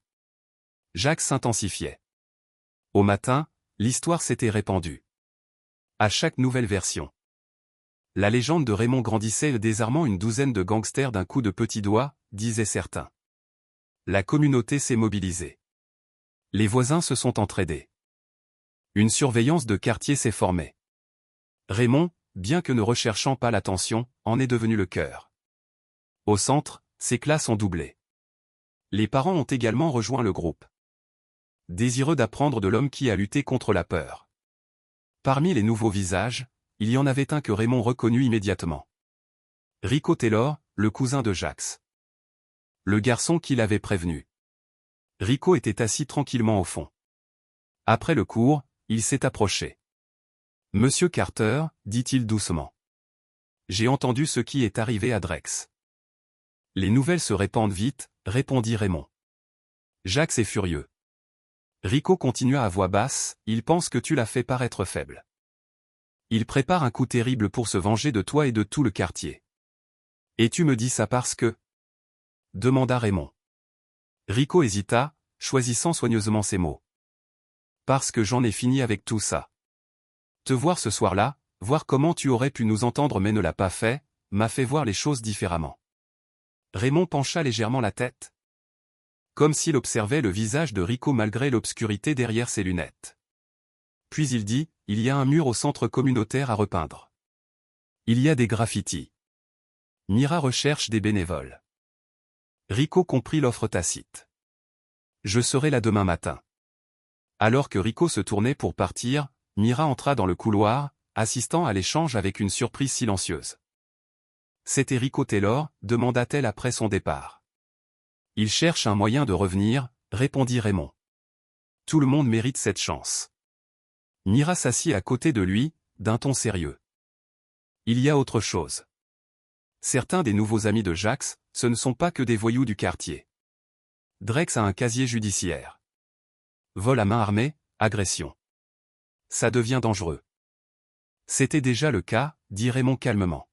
Jax s'intensifiait. Au matin, l'histoire s'était répandue. À chaque nouvelle version. La légende de Raymond grandissait, désarmant une douzaine de gangsters d'un coup de petit doigt, disaient certains. La communauté s'est mobilisée. Les voisins se sont entraidés. Une surveillance de quartier s'est formée. Raymond, bien que ne recherchant pas l'attention, en est devenu le cœur. Au centre, ses classes ont doublé. Les parents ont également rejoint le groupe. Désireux d'apprendre de l'homme qui a lutté contre la peur. Parmi les nouveaux visages, il y en avait un que Raymond reconnut immédiatement. Rico Taylor, le cousin de Jax. Le garçon qui l'avait prévenu. Rico était assis tranquillement au fond. Après le cours, il s'est approché. Monsieur Carter, dit-il doucement. J'ai entendu ce qui est arrivé à Drex. Les nouvelles se répandent vite, répondit Raymond. Jax est furieux. Rico continua à voix basse, il pense que tu l'as fait paraître faible. Il prépare un coup terrible pour se venger de toi et de tout le quartier. Et tu me dis ça parce que... demanda Raymond. Rico hésita, choisissant soigneusement ses mots. Parce que j'en ai fini avec tout ça. Te voir ce soir-là, voir comment tu aurais pu nous entendre mais ne l'as pas fait, m'a fait voir les choses différemment. Raymond pencha légèrement la tête. Comme s'il observait le visage de Rico malgré l'obscurité derrière ses lunettes. Puis il dit, il y a un mur au centre communautaire à repeindre. Il y a des graffitis. Mira recherche des bénévoles. Rico comprit l'offre tacite. Je serai là demain matin. Alors que Rico se tournait pour partir, Mira entra dans le couloir, assistant à l'échange avec une surprise silencieuse. C'était Rico Taylor, demanda-t-elle après son départ. Il cherche un moyen de revenir, répondit Raymond. Tout le monde mérite cette chance. Mira s'assit à côté de lui, d'un ton sérieux. Il y a autre chose. Certains des nouveaux amis de Jax, ce ne sont pas que des voyous du quartier. Drex a un casier judiciaire. Vol à main armée, agression. Ça devient dangereux. C'était déjà le cas, dit Raymond calmement.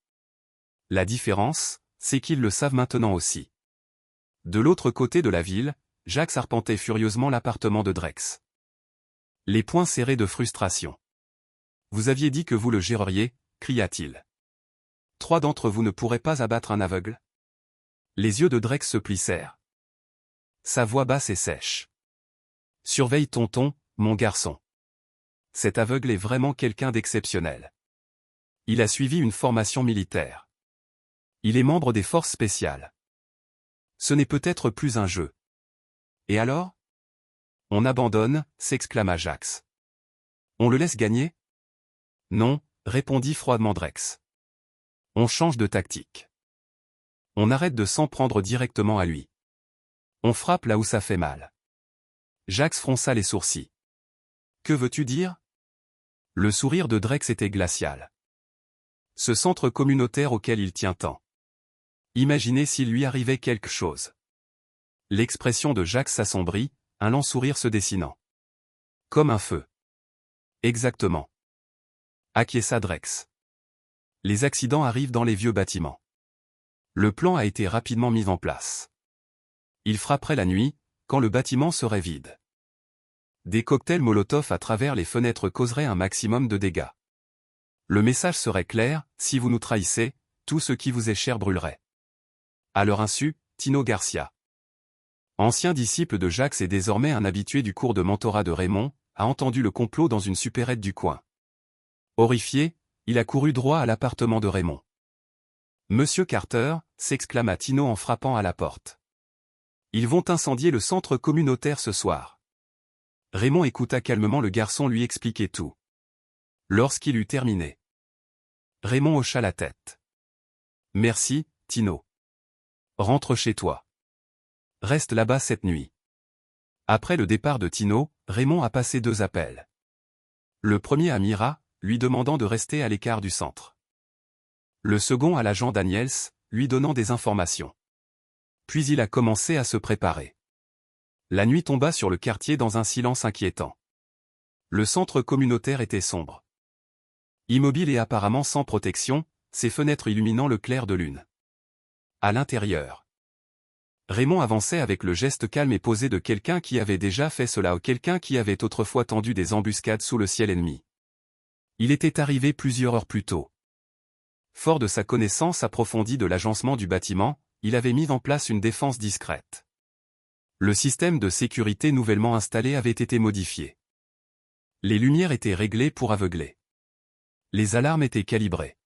La différence, c'est qu'ils le savent maintenant aussi. De l'autre côté de la ville, Jax arpentait furieusement l'appartement de Drex. Les poings serrés de frustration. Vous aviez dit que vous le géreriez, cria-t-il. 3 d'entre vous ne pourraient pas abattre un aveugle? Les yeux de Drex se plissèrent. Sa voix basse et sèche. Surveille tonton, mon garçon. Cet aveugle est vraiment quelqu'un d'exceptionnel. Il a suivi une formation militaire. Il est membre des forces spéciales. Ce n'est peut-être plus un jeu. Et alors? On abandonne, s'exclama Jax. On le laisse gagner? Non, répondit froidement Drex. On change de tactique. On arrête de s'en prendre directement à lui. On frappe là où ça fait mal. Jax fronça les sourcils. Que veux-tu dire? Le sourire de Drex était glacial. Ce centre communautaire auquel il tient tant. Imaginez s'il lui arrivait quelque chose. L'expression de Jax s'assombrit, un lent sourire se dessinant. Comme un feu. Exactement. Acquiesça Drex. Les accidents arrivent dans les vieux bâtiments. Le plan a été rapidement mis en place. Il frapperait la nuit, quand le bâtiment serait vide. Des cocktails Molotov à travers les fenêtres causeraient un maximum de dégâts. Le message serait clair, si vous nous trahissez, tout ce qui vous est cher brûlerait. À leur insu, Tino Garcia. Ancien disciple de Jax et désormais un habitué du cours de mentorat de Raymond, a entendu le complot dans une supérette du coin. Horrifié, il a couru droit à l'appartement de Raymond. Monsieur Carter, s'exclama Tino en frappant à la porte. Ils vont incendier le centre communautaire ce soir. Raymond écouta calmement le garçon lui expliquer tout. Lorsqu'il eut terminé, Raymond hocha la tête. Merci, Tino. Rentre chez toi. Reste là-bas cette nuit. Après le départ de Tino, Raymond a passé 2 appels. Le premier à Mira, lui demandant de rester à l'écart du centre. Le second à l'agent Daniels, lui donnant des informations. Puis il a commencé à se préparer. La nuit tomba sur le quartier dans un silence inquiétant. Le centre communautaire était sombre. Immobile et apparemment sans protection, ses fenêtres illuminant le clair de lune. À l'intérieur, Raymond avançait avec le geste calme et posé de quelqu'un qui avait déjà fait cela ou quelqu'un qui avait autrefois tendu des embuscades sous le ciel ennemi. Il était arrivé plusieurs heures plus tôt. Fort de sa connaissance approfondie de l'agencement du bâtiment, il avait mis en place une défense discrète. Le système de sécurité nouvellement installé avait été modifié. Les lumières étaient réglées pour aveugler. Les alarmes étaient calibrées.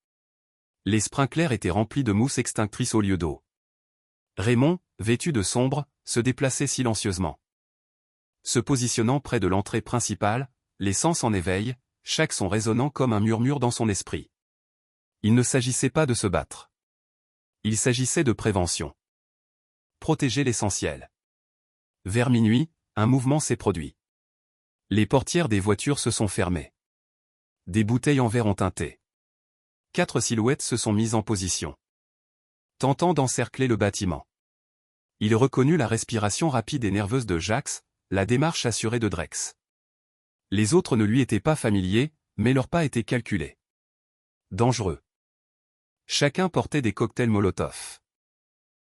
Les sprinklers étaient remplis de mousse extinctrice au lieu d'eau. Raymond, vêtu de sombre, se déplaçait silencieusement. Se positionnant près de l'entrée principale, les sens en éveil, chaque son résonnant comme un murmure dans son esprit. Il ne s'agissait pas de se battre. Il s'agissait de prévention. Protéger l'essentiel. Vers minuit, un mouvement s'est produit. Les portières des voitures se sont fermées. des bouteilles en verre ont teinté. 4 silhouettes se sont mises en position, tentant d'encercler le bâtiment. Il reconnut la respiration rapide et nerveuse de Jax, la démarche assurée de Drex. Les autres ne lui étaient pas familiers, mais leurs pas étaient calculés. Dangereux. Chacun portait des cocktails Molotov.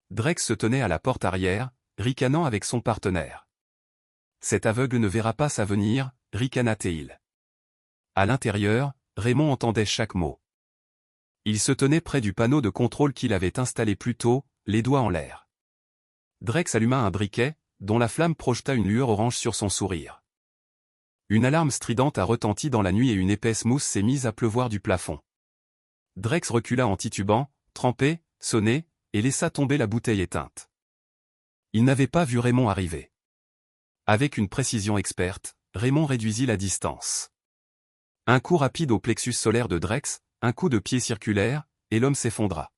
Drex se tenait à la porte arrière, ricanant avec son partenaire. Cet aveugle ne verra pas sa venir, ricana-t-il. À l'intérieur, Raymond entendait chaque mot. Il se tenait près du panneau de contrôle qu'il avait installé plus tôt, les doigts en l'air. Drex alluma un briquet, dont la flamme projeta une lueur orange sur son sourire. Une alarme stridente a retenti dans la nuit et une épaisse mousse s'est mise à pleuvoir du plafond. Drex recula en titubant, trempé, sonné, et laissa tomber la bouteille éteinte. Il n'avait pas vu Raymond arriver. Avec une précision experte, Raymond réduisit la distance. Un coup rapide au plexus solaire de Drex, un coup de pied circulaire, et l'homme s'effondra.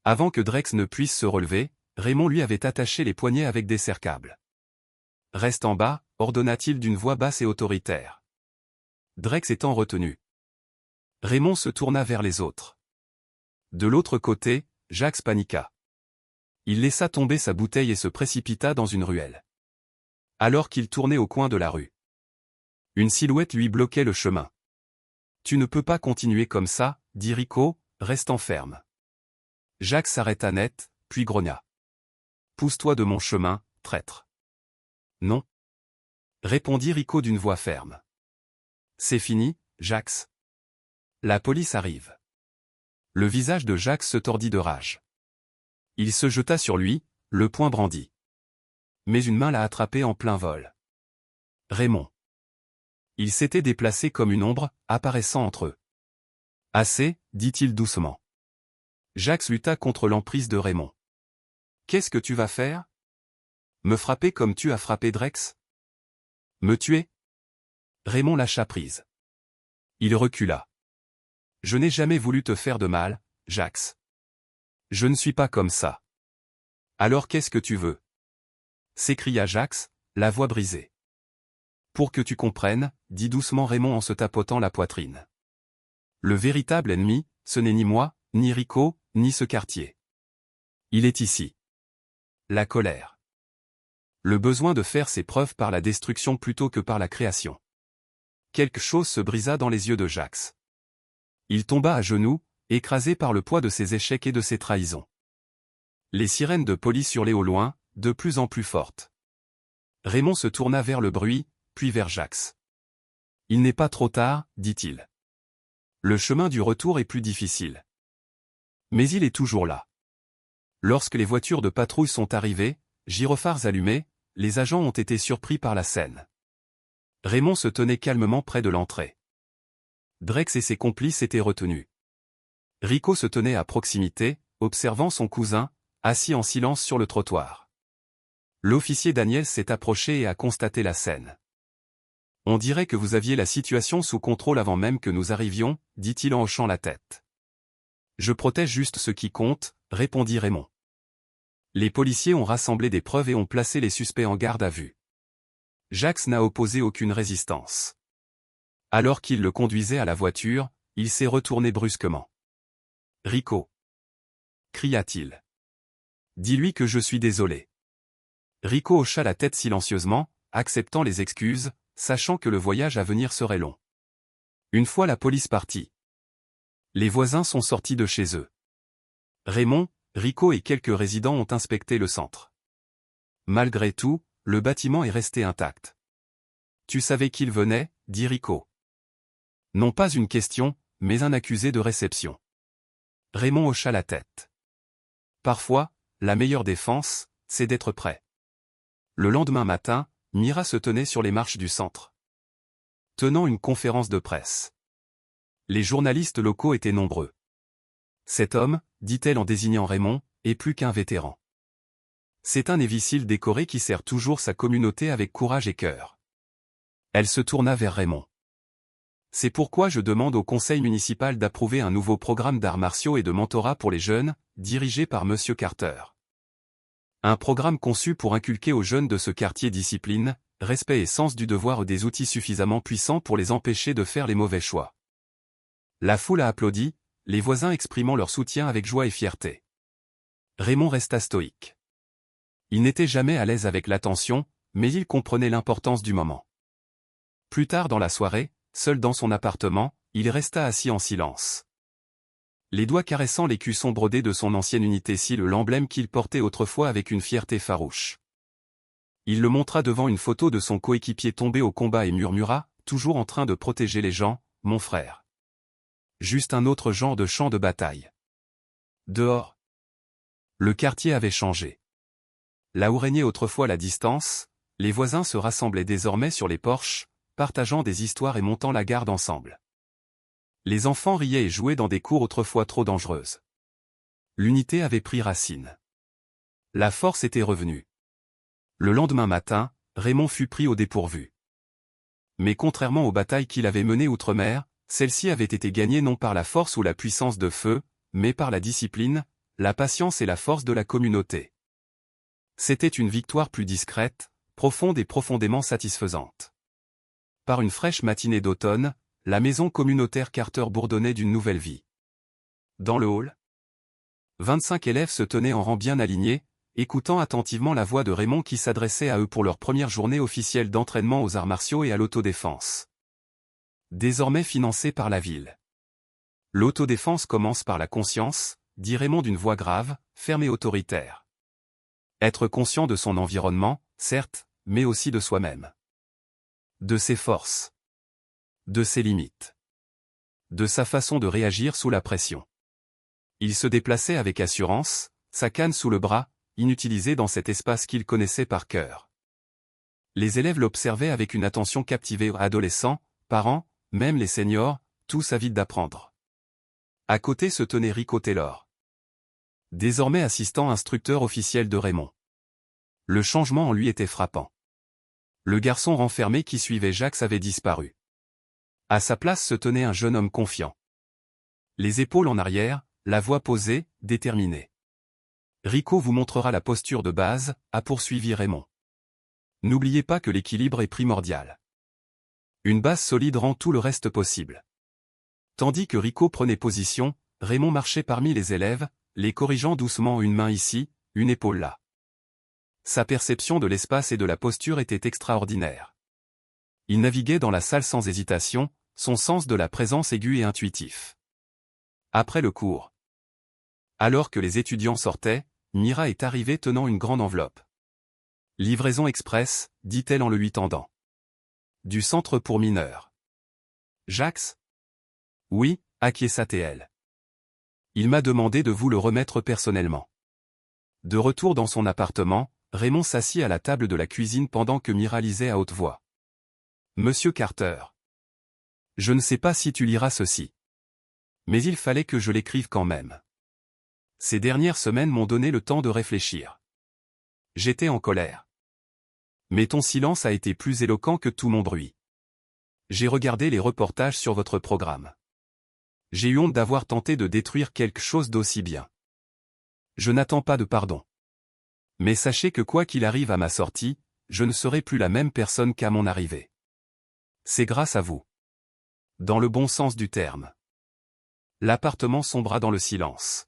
Avant que Drex ne puisse se relever, Raymond lui avait attaché les poignets avec des serre-câbles. « Reste en bas », ordonna-t-il d'une voix basse et autoritaire. Drex étant retenu. Raymond se tourna vers les autres. De l'autre côté, Jax paniqua. Il laissa tomber sa bouteille et se précipita dans une ruelle. Alors qu'il tournait au coin de la rue, une silhouette lui bloquait le chemin. « Tu ne peux pas continuer comme ça, » dit Rico, restant ferme. Jax s'arrêta net, puis grogna. « Pousse-toi de mon chemin, traître. » « Non. » répondit Rico d'une voix ferme. « C'est fini, Jax. La police arrive. » Le visage de Jax se tordit de rage. Il se jeta sur lui, le poing brandi. Mais une main l'a attrapé en plein vol. Raymond. Il s'était déplacé comme une ombre, apparaissant entre eux. « Assez, » dit-il doucement. Jax lutta contre l'emprise de Raymond. « Qu'est-ce que tu vas faire ? Me frapper comme tu as frappé Drex ? Me tuer ? » Raymond lâcha prise. Il recula. « Je n'ai jamais voulu te faire de mal, Jax. Je ne suis pas comme ça. »« Alors qu'est-ce que tu veux ? » s'écria Jax, la voix brisée. « Pour que tu comprennes, » dit doucement Raymond en se tapotant la poitrine. « Le véritable ennemi, ce n'est ni moi, ni Rico, ni ce quartier. Il est ici. La colère. Le besoin de faire ses preuves par la destruction plutôt que par la création. » Quelque chose se brisa dans les yeux de Jax. Il tomba à genoux, écrasé par le poids de ses échecs et de ses trahisons. Les sirènes de police hurlaient au loin, de plus en plus fortes. Raymond se tourna vers le bruit, puis vers Jax. « Il n'est pas trop tard, » dit-il. « Le chemin du retour est plus difficile. Mais il est toujours là. » Lorsque les voitures de patrouille sont arrivées, gyrophares allumés, les agents ont été surpris par la scène. Raymond se tenait calmement près de l'entrée. Drex et ses complices étaient retenus. Rico se tenait à proximité, observant son cousin, assis en silence sur le trottoir. L'officier Daniel s'est approché et a constaté la scène. « On dirait que vous aviez la situation sous contrôle avant même que nous arrivions, » dit-il en hochant la tête. « Je protège juste ce qui compte, » répondit Raymond. Les policiers ont rassemblé des preuves et ont placé les suspects en garde à vue. Jax n'a opposé aucune résistance. Alors qu'il le conduisait à la voiture, il s'est retourné brusquement. « Rico !» cria-t-il. « Dis-lui que je suis désolé. » Rico hocha la tête silencieusement, acceptant les excuses, sachant que le voyage à venir serait long. Une fois la police partie, les voisins sont sortis de chez eux. Raymond, Rico et quelques résidents ont inspecté le centre. Malgré tout, le bâtiment est resté intact. « Tu savais qu'il venait ?» dit Rico. Non pas une question, mais un accusé de réception. Raymond hocha la tête. Parfois, la meilleure défense, c'est d'être prêt. Le lendemain matin, Mira se tenait sur les marches du centre, tenant une conférence de presse. Les journalistes locaux étaient nombreux. « Cet homme, » dit-elle en désignant Raymond, « est plus qu'un vétéran. C'est un évicile décoré qui sert toujours sa communauté avec courage et cœur. » Elle se tourna vers Raymond. « C'est pourquoi je demande au conseil municipal d'approuver un nouveau programme d'arts martiaux et de mentorat pour les jeunes, dirigé par Monsieur Carter. Un programme conçu pour inculquer aux jeunes de ce quartier discipline, respect et sens du devoir des outils suffisamment puissants pour les empêcher de faire les mauvais choix. La foule a applaudi, les voisins exprimant leur soutien avec joie et fierté. Raymond resta stoïque. Il n'était jamais à l'aise avec l'attention, mais il comprenait l'importance du moment. Plus tard dans la soirée, seul dans son appartement, il resta assis en silence. Les doigts caressant l'écusson brodé de son ancienne unité cils l'emblème qu'il portait autrefois avec une fierté farouche. Il le montra devant une photo de son coéquipier tombé au combat et murmura, toujours en train de protéger les gens, « Mon frère. » Juste un autre genre de champ de bataille. Dehors. Le quartier avait changé. Là où régnait autrefois la distance, les voisins se rassemblaient désormais sur les porches, partageant des histoires et montant la garde ensemble. Les enfants riaient et jouaient dans des cours autrefois trop dangereuses. L'unité avait pris racine. La force était revenue. Le lendemain matin, Raymond fut pris au dépourvu. Mais contrairement aux batailles qu'il avait menées outre-mer, celles-ci avaient été gagnées non par la force ou la puissance de feu, mais par la discipline, la patience et la force de la communauté. C'était une victoire plus discrète, profonde et profondément satisfaisante. Par une fraîche matinée d'automne, la maison communautaire Carter bourdonnait d'une nouvelle vie. Dans le hall, 25 élèves se tenaient en rang bien alignés, écoutant attentivement la voix de Raymond qui s'adressait à eux pour leur première journée officielle d'entraînement aux arts martiaux et à l'autodéfense. Désormais financée par la ville. L'autodéfense commence par la conscience, dit Raymond d'une voix grave, ferme et autoritaire. Être conscient de son environnement, certes, mais aussi de soi-même. De ses forces. De ses limites. De sa façon de réagir sous la pression. Il se déplaçait avec assurance, sa canne sous le bras, inutilisée dans cet espace qu'il connaissait par cœur. Les élèves l'observaient avec une attention captivée, adolescents, parents, même les seniors, tous avides d'apprendre. À côté se tenait Rico Taylor. Désormais assistant instructeur officiel de Raymond. Le changement en lui était frappant. Le garçon renfermé qui suivait Jacques avait disparu. À sa place se tenait un jeune homme confiant. Les épaules en arrière, la voix posée, déterminée. Rico vous montrera la posture de base, a poursuivi Raymond. N'oubliez pas que l'équilibre est primordial. Une base solide rend tout le reste possible. Tandis que Rico prenait position, Raymond marchait parmi les élèves, les corrigeant doucement, une main ici, une épaule là. Sa perception de l'espace et de la posture était extraordinaire. Il naviguait dans la salle sans hésitation, son sens de la présence aigu et intuitif. Après le cours. Alors que les étudiants sortaient, Mira est arrivée tenant une grande enveloppe. « Livraison express », dit-elle en le lui tendant. « Du centre pour mineurs. »« Jacques ?»« Oui », acquiesça-t-elle. « Il m'a demandé de vous le remettre personnellement. » De retour dans son appartement, Raymond s'assit à la table de la cuisine pendant que Mira lisait à haute voix. « Monsieur Carter. Je ne sais pas si tu liras ceci. Mais il fallait que je l'écrive quand même. Ces dernières semaines m'ont donné le temps de réfléchir. J'étais en colère. Mais ton silence a été plus éloquent que tout mon bruit. J'ai regardé les reportages sur votre programme. J'ai eu honte d'avoir tenté de détruire quelque chose d'aussi bien. Je n'attends pas de pardon. Mais sachez que quoi qu'il arrive à ma sortie, je ne serai plus la même personne qu'à mon arrivée. C'est grâce à vous. Dans le bon sens du terme. » L'appartement sombra dans le silence.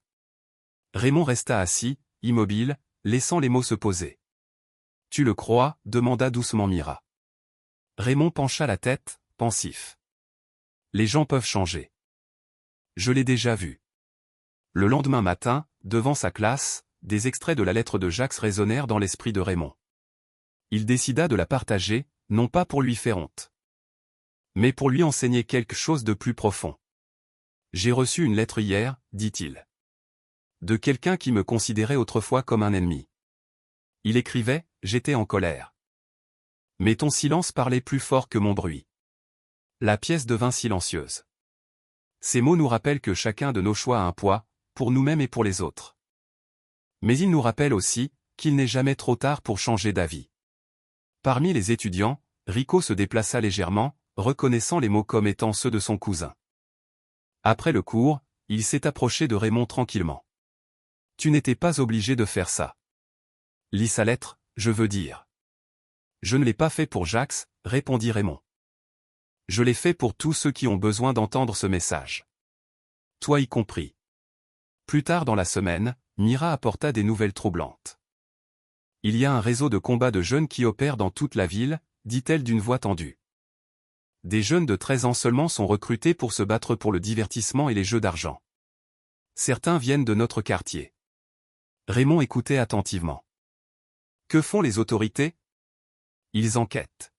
Raymond resta assis, immobile, laissant les mots se poser. « Tu le crois ?» demanda doucement Mira. Raymond pencha la tête, pensif. « Les gens peuvent changer. Je l'ai déjà vu. » Le lendemain matin, devant sa classe, des extraits de la lettre de Jacques résonnèrent dans l'esprit de Raymond. Il décida de la partager, non pas pour lui faire honte, mais pour lui enseigner quelque chose de plus profond. « J'ai reçu une lettre hier, dit-il. De quelqu'un qui me considérait autrefois comme un ennemi. Il écrivait, j'étais en colère. Mais ton silence parlait plus fort que mon bruit. » La pièce devint silencieuse. Ces mots nous rappellent que chacun de nos choix a un poids, pour nous-mêmes et pour les autres. Mais ils nous rappellent aussi, qu'il n'est jamais trop tard pour changer d'avis. Parmi les étudiants, Rico se déplaça légèrement, reconnaissant les mots comme étant ceux de son cousin. Après le cours, il s'est approché de Raymond tranquillement. « Tu n'étais pas obligé de faire ça. Lis sa lettre, je veux dire. »« Je ne l'ai pas fait pour Jacques, répondit Raymond. Je l'ai fait pour tous ceux qui ont besoin d'entendre ce message. Toi y compris. Plus tard dans la semaine, Mira apporta des nouvelles troublantes. Il y a un réseau de combat de jeunes qui opère dans toute la ville, dit-elle d'une voix tendue. Des jeunes de 13 ans seulement sont recrutés pour se battre pour le divertissement et les jeux d'argent. Certains viennent de notre quartier. Raymond écoutait attentivement. Que font les autorités? Ils enquêtent.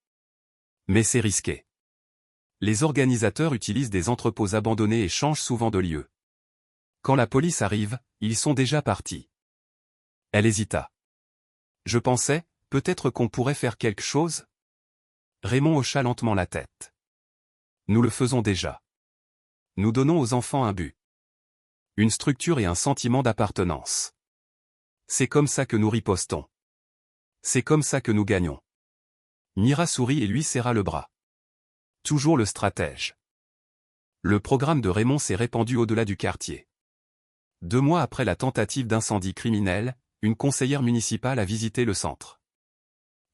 Mais c'est risqué. Les organisateurs utilisent des entrepôts abandonnés et changent souvent de lieu. Quand la police arrive, ils sont déjà partis. Elle hésita. Je pensais, peut-être qu'on pourrait faire quelque chose? Raymond hocha lentement la tête. Nous le faisons déjà. Nous donnons aux enfants un but. Une structure et un sentiment d'appartenance. C'est comme ça que nous ripostons. C'est comme ça que nous gagnons. Mira sourit et lui serra le bras. Toujours le stratège. Le programme de Raymond s'est répandu au-delà du quartier. 2 mois après la tentative d'incendie criminel, une conseillère municipale a visité le centre.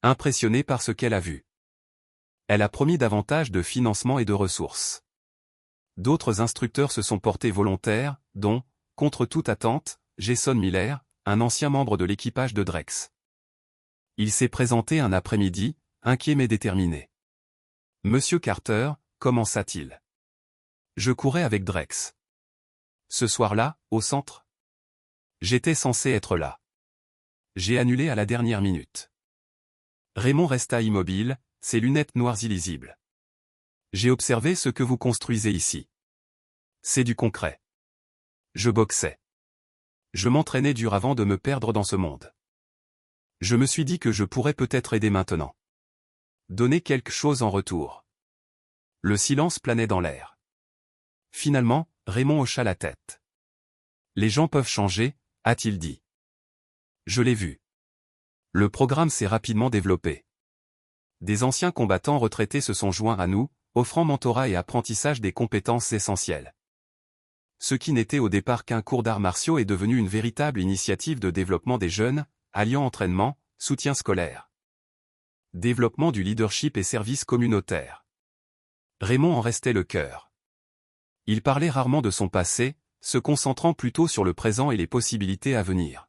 Impressionnée par ce qu'elle a vu. Elle a promis davantage de financement et de ressources. D'autres instructeurs se sont portés volontaires, dont, contre toute attente, Jason Miller, un ancien membre de l'équipage de Drex. Il s'est présenté un après-midi, inquiet mais déterminé. « Monsieur Carter, commença-t-il. Je courais avec Drex. Ce soir-là, au centre. J'étais censé être là. J'ai annulé à la dernière minute. » Raymond resta immobile, ses lunettes noires illisibles. « J'ai observé ce que vous construisez ici. C'est du concret. Je boxais. Je m'entraînais dur avant de me perdre dans ce monde. Je me suis dit que je pourrais peut-être aider maintenant. Donner quelque chose en retour. » Le silence planait dans l'air. Finalement, Raymond hocha la tête. « Les gens peuvent changer, a-t-il dit. Je l'ai vu. Le programme s'est rapidement développé. Des anciens combattants retraités se sont joints à nous, offrant mentorat et apprentissage des compétences essentielles. Ce qui n'était au départ qu'un cours d'arts martiaux est devenu une véritable initiative de développement des jeunes, alliant entraînement, soutien scolaire. Développement du leadership et service communautaire. » Raymond en restait le cœur. Il parlait rarement de son passé, se concentrant plutôt sur le présent et les possibilités à venir.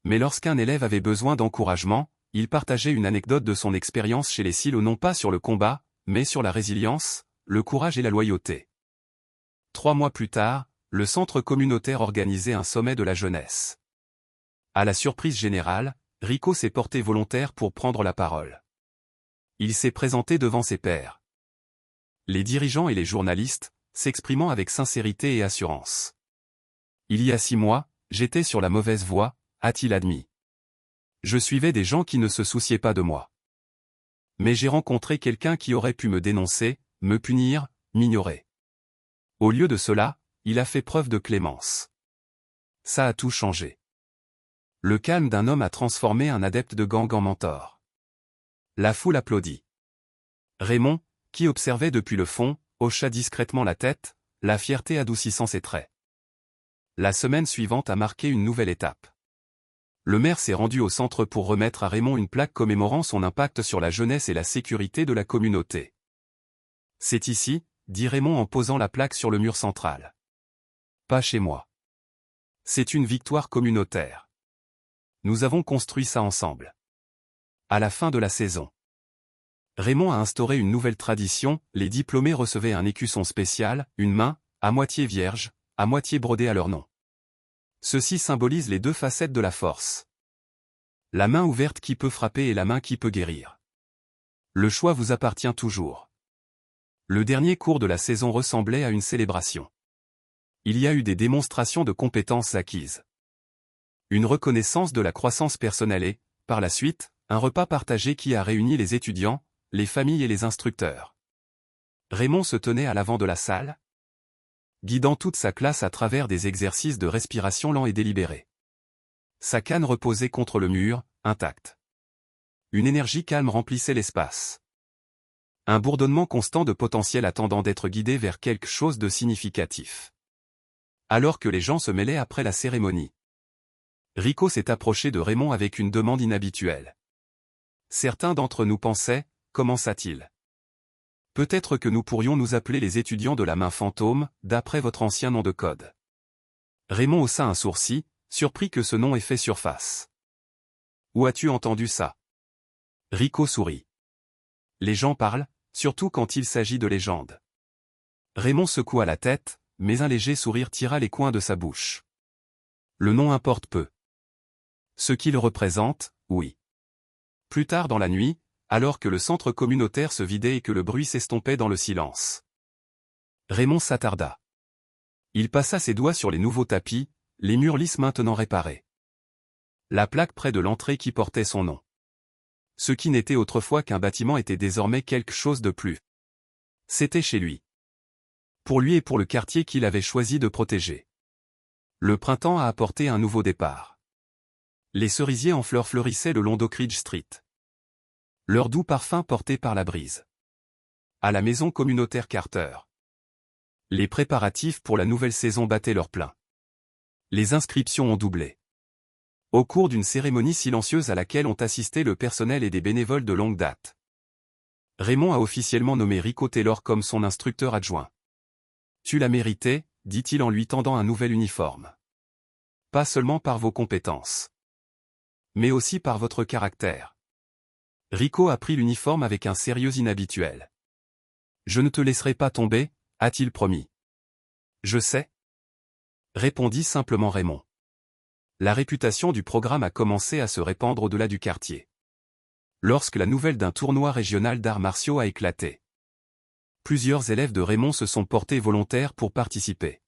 Mais lorsqu'un élève avait besoin d'encouragement, il partageait une anecdote de son expérience chez les silos non pas sur le combat, mais sur la résilience, le courage et la loyauté. 3 mois plus tard, le centre communautaire organisait un sommet de la jeunesse. À la surprise générale, Rico s'est porté volontaire pour prendre la parole. Il s'est présenté devant ses pairs. Les dirigeants et les journalistes, s'exprimant avec sincérité et assurance. Il y a 6 mois, j'étais sur la mauvaise voie, a-t-il admis. Je suivais des gens qui ne se souciaient pas de moi. Mais j'ai rencontré quelqu'un qui aurait pu me dénoncer, me punir, m'ignorer. Au lieu de cela, il a fait preuve de clémence. Ça a tout changé. Le calme d'un homme a transformé un adepte de gang en mentor. La foule applaudit. Raymond, qui observait depuis le fond, hocha discrètement la tête, la fierté adoucissant ses traits. La semaine suivante a marqué une nouvelle étape. Le maire s'est rendu au centre pour remettre à Raymond une plaque commémorant son impact sur la jeunesse et la sécurité de la communauté. « C'est ici, » dit Raymond en posant la plaque sur le mur central. « Pas chez moi. C'est une victoire communautaire. Nous avons construit ça ensemble. » À la fin de la saison, Raymond a instauré une nouvelle tradition, les diplômés recevaient un écusson spécial, une main, à moitié vierge, à moitié brodée à leur nom. Ceci symbolise les 2 facettes de la force. La main ouverte qui peut frapper et la main qui peut guérir. Le choix vous appartient toujours. Le dernier cours de la saison ressemblait à une célébration. Il y a eu des démonstrations de compétences acquises. Une reconnaissance de la croissance personnelle et, par la suite, un repas partagé qui a réuni les étudiants, les familles et les instructeurs. Raymond se tenait à l'avant de la salle, guidant toute sa classe à travers des exercices de respiration lents et délibérés. Sa canne reposait contre le mur, intacte. Une énergie calme remplissait l'espace. Un bourdonnement constant de potentiel attendant d'être guidé vers quelque chose de significatif. Alors que les gens se mêlaient après la cérémonie, Rico s'est approché de Raymond avec une demande inhabituelle. Certains d'entre nous pensaient, commença-t-il. Peut-être que nous pourrions nous appeler les étudiants de la main fantôme, d'après votre ancien nom de code. Raymond haussa un sourcil, surpris que ce nom ait fait surface. Où as-tu entendu ça? Rico sourit. Les gens parlent, surtout quand il s'agit de légendes. Raymond secoua la tête, mais un léger sourire tira les coins de sa bouche. Le nom importe peu. Ce qu'il représente, oui. Plus tard dans la nuit, alors que le centre communautaire se vidait et que le bruit s'estompait dans le silence. Raymond s'attarda. Il passa ses doigts sur les nouveaux tapis, les murs lisses maintenant réparés. La plaque près de l'entrée qui portait son nom. Ce qui n'était autrefois qu'un bâtiment était désormais quelque chose de plus. C'était chez lui. Pour lui et pour le quartier qu'il avait choisi de protéger. Le printemps a apporté un nouveau départ. Les cerisiers en fleurs fleurissaient le long d'Oak Ridge Street. Leur doux parfum porté par la brise. À la maison communautaire Carter. Les préparatifs pour la nouvelle saison battaient leur plein. Les inscriptions ont doublé. Au cours d'une cérémonie silencieuse à laquelle ont assisté le personnel et des bénévoles de longue date. Raymond a officiellement nommé Rico Taylor comme son instructeur adjoint. Tu l'as mérité, dit-il en lui tendant un nouvel uniforme. Pas seulement par vos compétences. Mais aussi par votre caractère. Rico a pris l'uniforme avec un sérieux inhabituel. Je ne te laisserai pas tomber, a-t-il promis. Je sais. Répondit simplement Raymond. La réputation du programme a commencé à se répandre au-delà du quartier. Lorsque la nouvelle d'un tournoi régional d'arts martiaux a éclaté. Plusieurs élèves de Raymond se sont portés volontaires pour participer.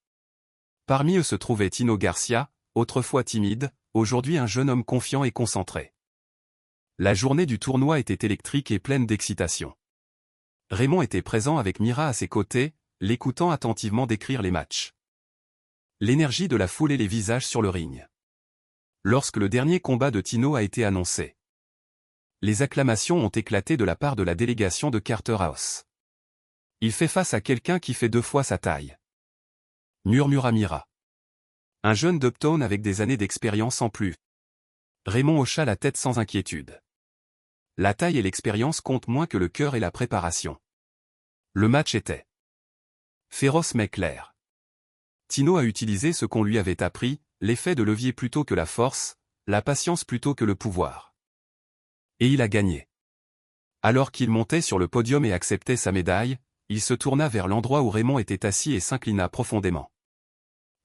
Parmi eux se trouvait Tino Garcia, autrefois timide, aujourd'hui un jeune homme confiant et concentré. La journée du tournoi était électrique et pleine d'excitation. Raymond était présent avec Mira à ses côtés, l'écoutant attentivement décrire les matchs. L'énergie de la foule et les visages sur le ring. Lorsque le dernier combat de Tino a été annoncé. Les acclamations ont éclaté de la part de la délégation de Carter House. Il fait face à quelqu'un qui fait 2 fois sa taille. Murmura Mira. Un jeune d'Uptown avec des années d'expérience en plus. Raymond hocha la tête sans inquiétude. La taille et l'expérience comptent moins que le cœur et la préparation. Le match était féroce mais clair. Tino a utilisé ce qu'on lui avait appris, l'effet de levier plutôt que la force, la patience plutôt que le pouvoir. Et il a gagné. Alors qu'il montait sur le podium et acceptait sa médaille, il se tourna vers l'endroit où Raymond était assis et s'inclina profondément.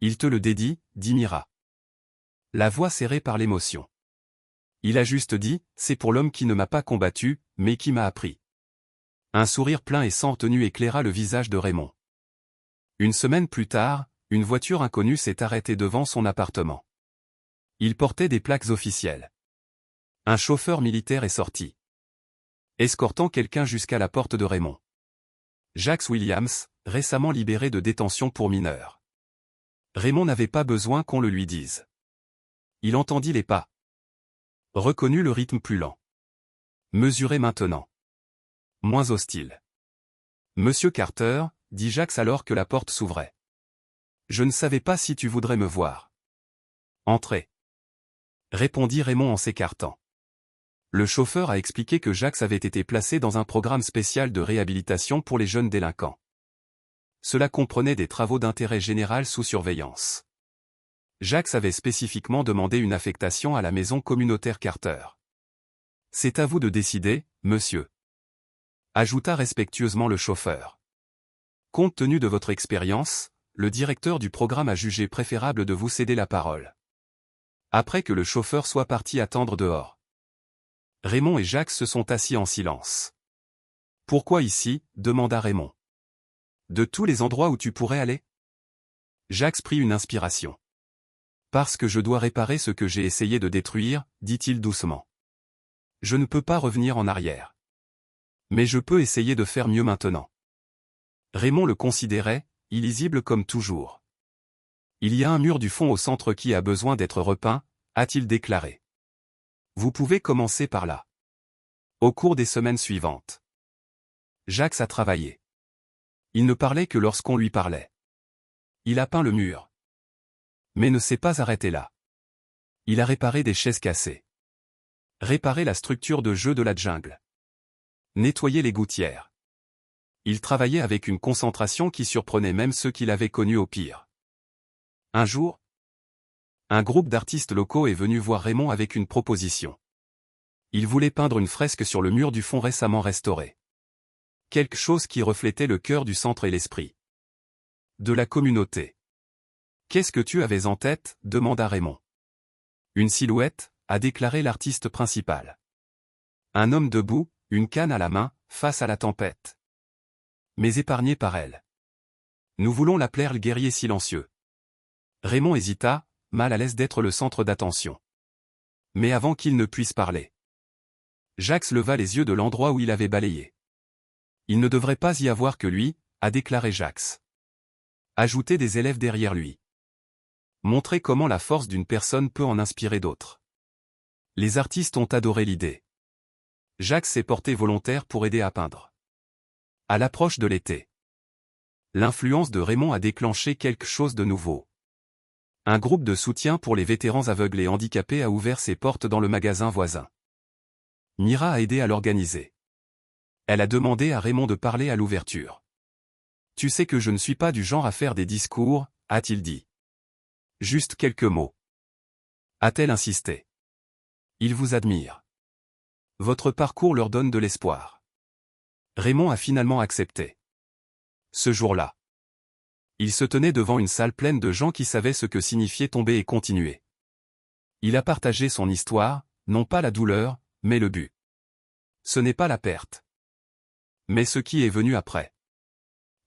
Il te le dédie, dit Mira. La voix serrée par l'émotion. Il a juste dit, c'est pour l'homme qui ne m'a pas combattu, mais qui m'a appris. Un sourire plein et sans retenue éclaira le visage de Raymond. Une semaine plus tard, une voiture inconnue s'est arrêtée devant son appartement. Il portait des plaques officielles. Un chauffeur militaire est sorti, escortant quelqu'un jusqu'à la porte de Raymond. Jax Williams, récemment libéré de détention pour mineurs. Raymond n'avait pas besoin qu'on le lui dise. Il entendit les pas. Reconnut le rythme plus lent. Mesuré maintenant. Moins hostile. Monsieur Carter, dit Jax alors que la porte s'ouvrait. Je ne savais pas si tu voudrais me voir. Entrez. Répondit Raymond en s'écartant. Le chauffeur a expliqué que Jax avait été placé dans un programme spécial de réhabilitation pour les jeunes délinquants. Cela comprenait des travaux d'intérêt général sous surveillance. Jax avait spécifiquement demandé une affectation à la maison communautaire Carter. C'est à vous de décider, monsieur. Ajouta respectueusement le chauffeur. Compte tenu de votre expérience, le directeur du programme a jugé préférable de vous céder la parole. Après que le chauffeur soit parti attendre dehors. Raymond et Jax se sont assis en silence. Pourquoi ici, demanda Raymond. De tous les endroits où tu pourrais aller? Jax prit une inspiration. Parce que je dois réparer ce que j'ai essayé de détruire, dit-il doucement. Je ne peux pas revenir en arrière. Mais je peux essayer de faire mieux maintenant. Raymond le considérait, illisible comme toujours. Il y a un mur du fond au centre qui a besoin d'être repeint, a-t-il déclaré. Vous pouvez commencer par là. Au cours des semaines suivantes. Jax a travaillé. Il ne parlait que lorsqu'on lui parlait. Il a peint le mur. Mais ne s'est pas arrêté là. Il a réparé des chaises cassées. Réparé la structure de jeu de la jungle. Nettoyé les gouttières. Il travaillait avec une concentration qui surprenait même ceux qui l'avaient connu au pire. Un jour, un groupe d'artistes locaux est venu voir Raymond avec une proposition. Il voulait peindre une fresque sur le mur du fond récemment restauré. Quelque chose qui reflétait le cœur du centre et l'esprit de la communauté. « Qu'est-ce que tu avais en tête ?» demanda Raymond. « Une silhouette » a déclaré l'artiste principal. Un homme debout, une canne à la main, face à la tempête. Mais épargné par elle. Nous voulons l'appeler le guerrier silencieux. Raymond hésita, mal à l'aise d'être le centre d'attention. Mais avant qu'il ne puisse parler, Jacques leva les yeux de l'endroit où il avait balayé. Il ne devrait pas y avoir que lui, a déclaré Jacques. Ajoutez des élèves derrière lui. Montrer comment la force d'une personne peut en inspirer d'autres. Les artistes ont adoré l'idée. Jacques s'est porté volontaire pour aider à peindre. À l'approche de l'été, l'influence de Raymond a déclenché quelque chose de nouveau. Un groupe de soutien pour les vétérans aveugles et handicapés a ouvert ses portes dans le magasin voisin. Mira a aidé à l'organiser. Elle a demandé à Raymond de parler à l'ouverture. « Tu sais que je ne suis pas du genre à faire des discours », a-t-il dit. « Juste quelques mots. » A-t-elle insisté. « Ils vous admirent. Votre parcours leur donne de l'espoir. » Raymond a finalement accepté. Ce jour-là, il se tenait devant une salle pleine de gens qui savaient ce que signifiait tomber et continuer. Il a partagé son histoire, non pas la douleur, mais le but. Ce n'est pas la perte, mais ce qui est venu après.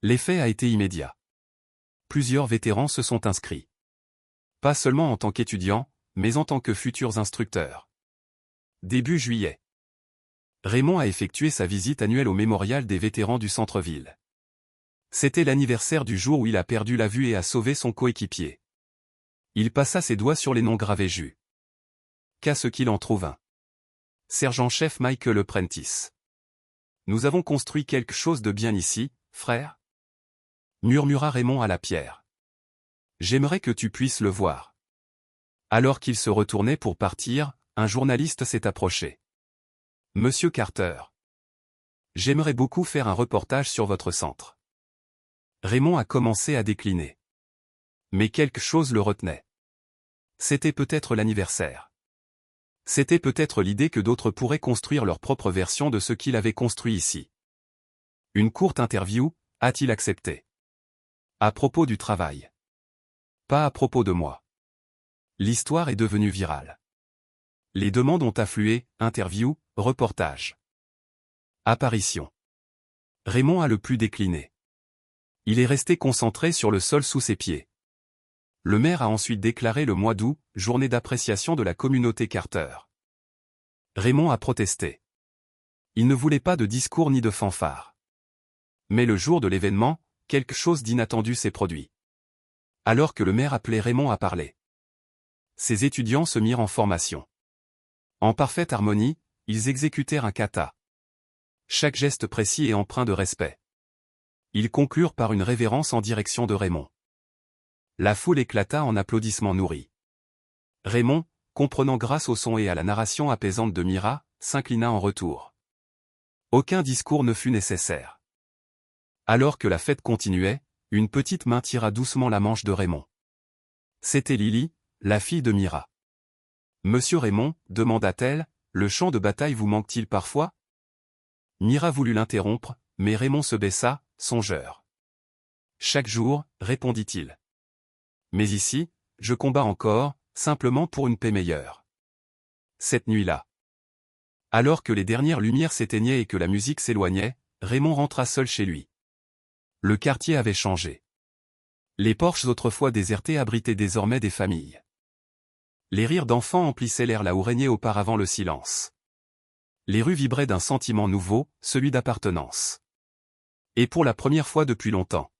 L'effet a été immédiat. Plusieurs vétérans se sont inscrits. Pas seulement en tant qu'étudiants, mais en tant que futurs instructeurs. Début juillet. Raymond a effectué sa visite annuelle au mémorial des vétérans du centre-ville. C'était l'anniversaire du jour où il a perdu la vue et a sauvé son coéquipier. Il passa ses doigts sur les noms gravés jus. Qu'à ce qu'il en trouve un. Sergent-chef Michael Prentice. Nous avons construit quelque chose de bien ici, frère, murmura Raymond à la pierre. J'aimerais que tu puisses le voir. Alors qu'il se retournait pour partir, un journaliste s'est approché. Monsieur Carter. J'aimerais beaucoup faire un reportage sur votre centre. Raymond a commencé à décliner. Mais quelque chose le retenait. C'était peut-être l'anniversaire. C'était peut-être l'idée que d'autres pourraient construire leur propre version de ce qu'il avait construit ici. Une courte interview, a-t-il accepté. À propos du travail. Pas à propos de moi. L'histoire est devenue virale. Les demandes ont afflué, interview, reportage. Apparition. Raymond a le plus décliné. Il est resté concentré sur le sol sous ses pieds. Le maire a ensuite déclaré le mois d'août, journée d'appréciation de la communauté Carter. Raymond a protesté. Il ne voulait pas de discours ni de fanfare. Mais le jour de l'événement, quelque chose d'inattendu s'est produit. Alors que le maire appelait Raymond à parler, ses étudiants se mirent en formation. En parfaite harmonie, ils exécutèrent un kata. Chaque geste précis et empreint de respect. Ils conclurent par une révérence en direction de Raymond. La foule éclata en applaudissements nourris. Raymond, comprenant grâce au son et à la narration apaisante de Mira, s'inclina en retour. Aucun discours ne fut nécessaire. Alors que la fête continuait, une petite main tira doucement la manche de Raymond. C'était Lily, la fille de Mira. « Monsieur Raymond, demanda-t-elle, le champ de bataille vous manque-t-il parfois ?» Mira voulut l'interrompre, mais Raymond se baissa, songeur. « Chaque jour, répondit-il. Mais ici, je combats encore, simplement pour une paix meilleure. » Cette nuit-là, alors que les dernières lumières s'éteignaient et que la musique s'éloignait, Raymond rentra seul chez lui. Le quartier avait changé. Les porches autrefois désertés abritaient désormais des familles. Les rires d'enfants emplissaient l'air là où régnait auparavant le silence. Les rues vibraient d'un sentiment nouveau, celui d'appartenance. Et pour la première fois depuis longtemps,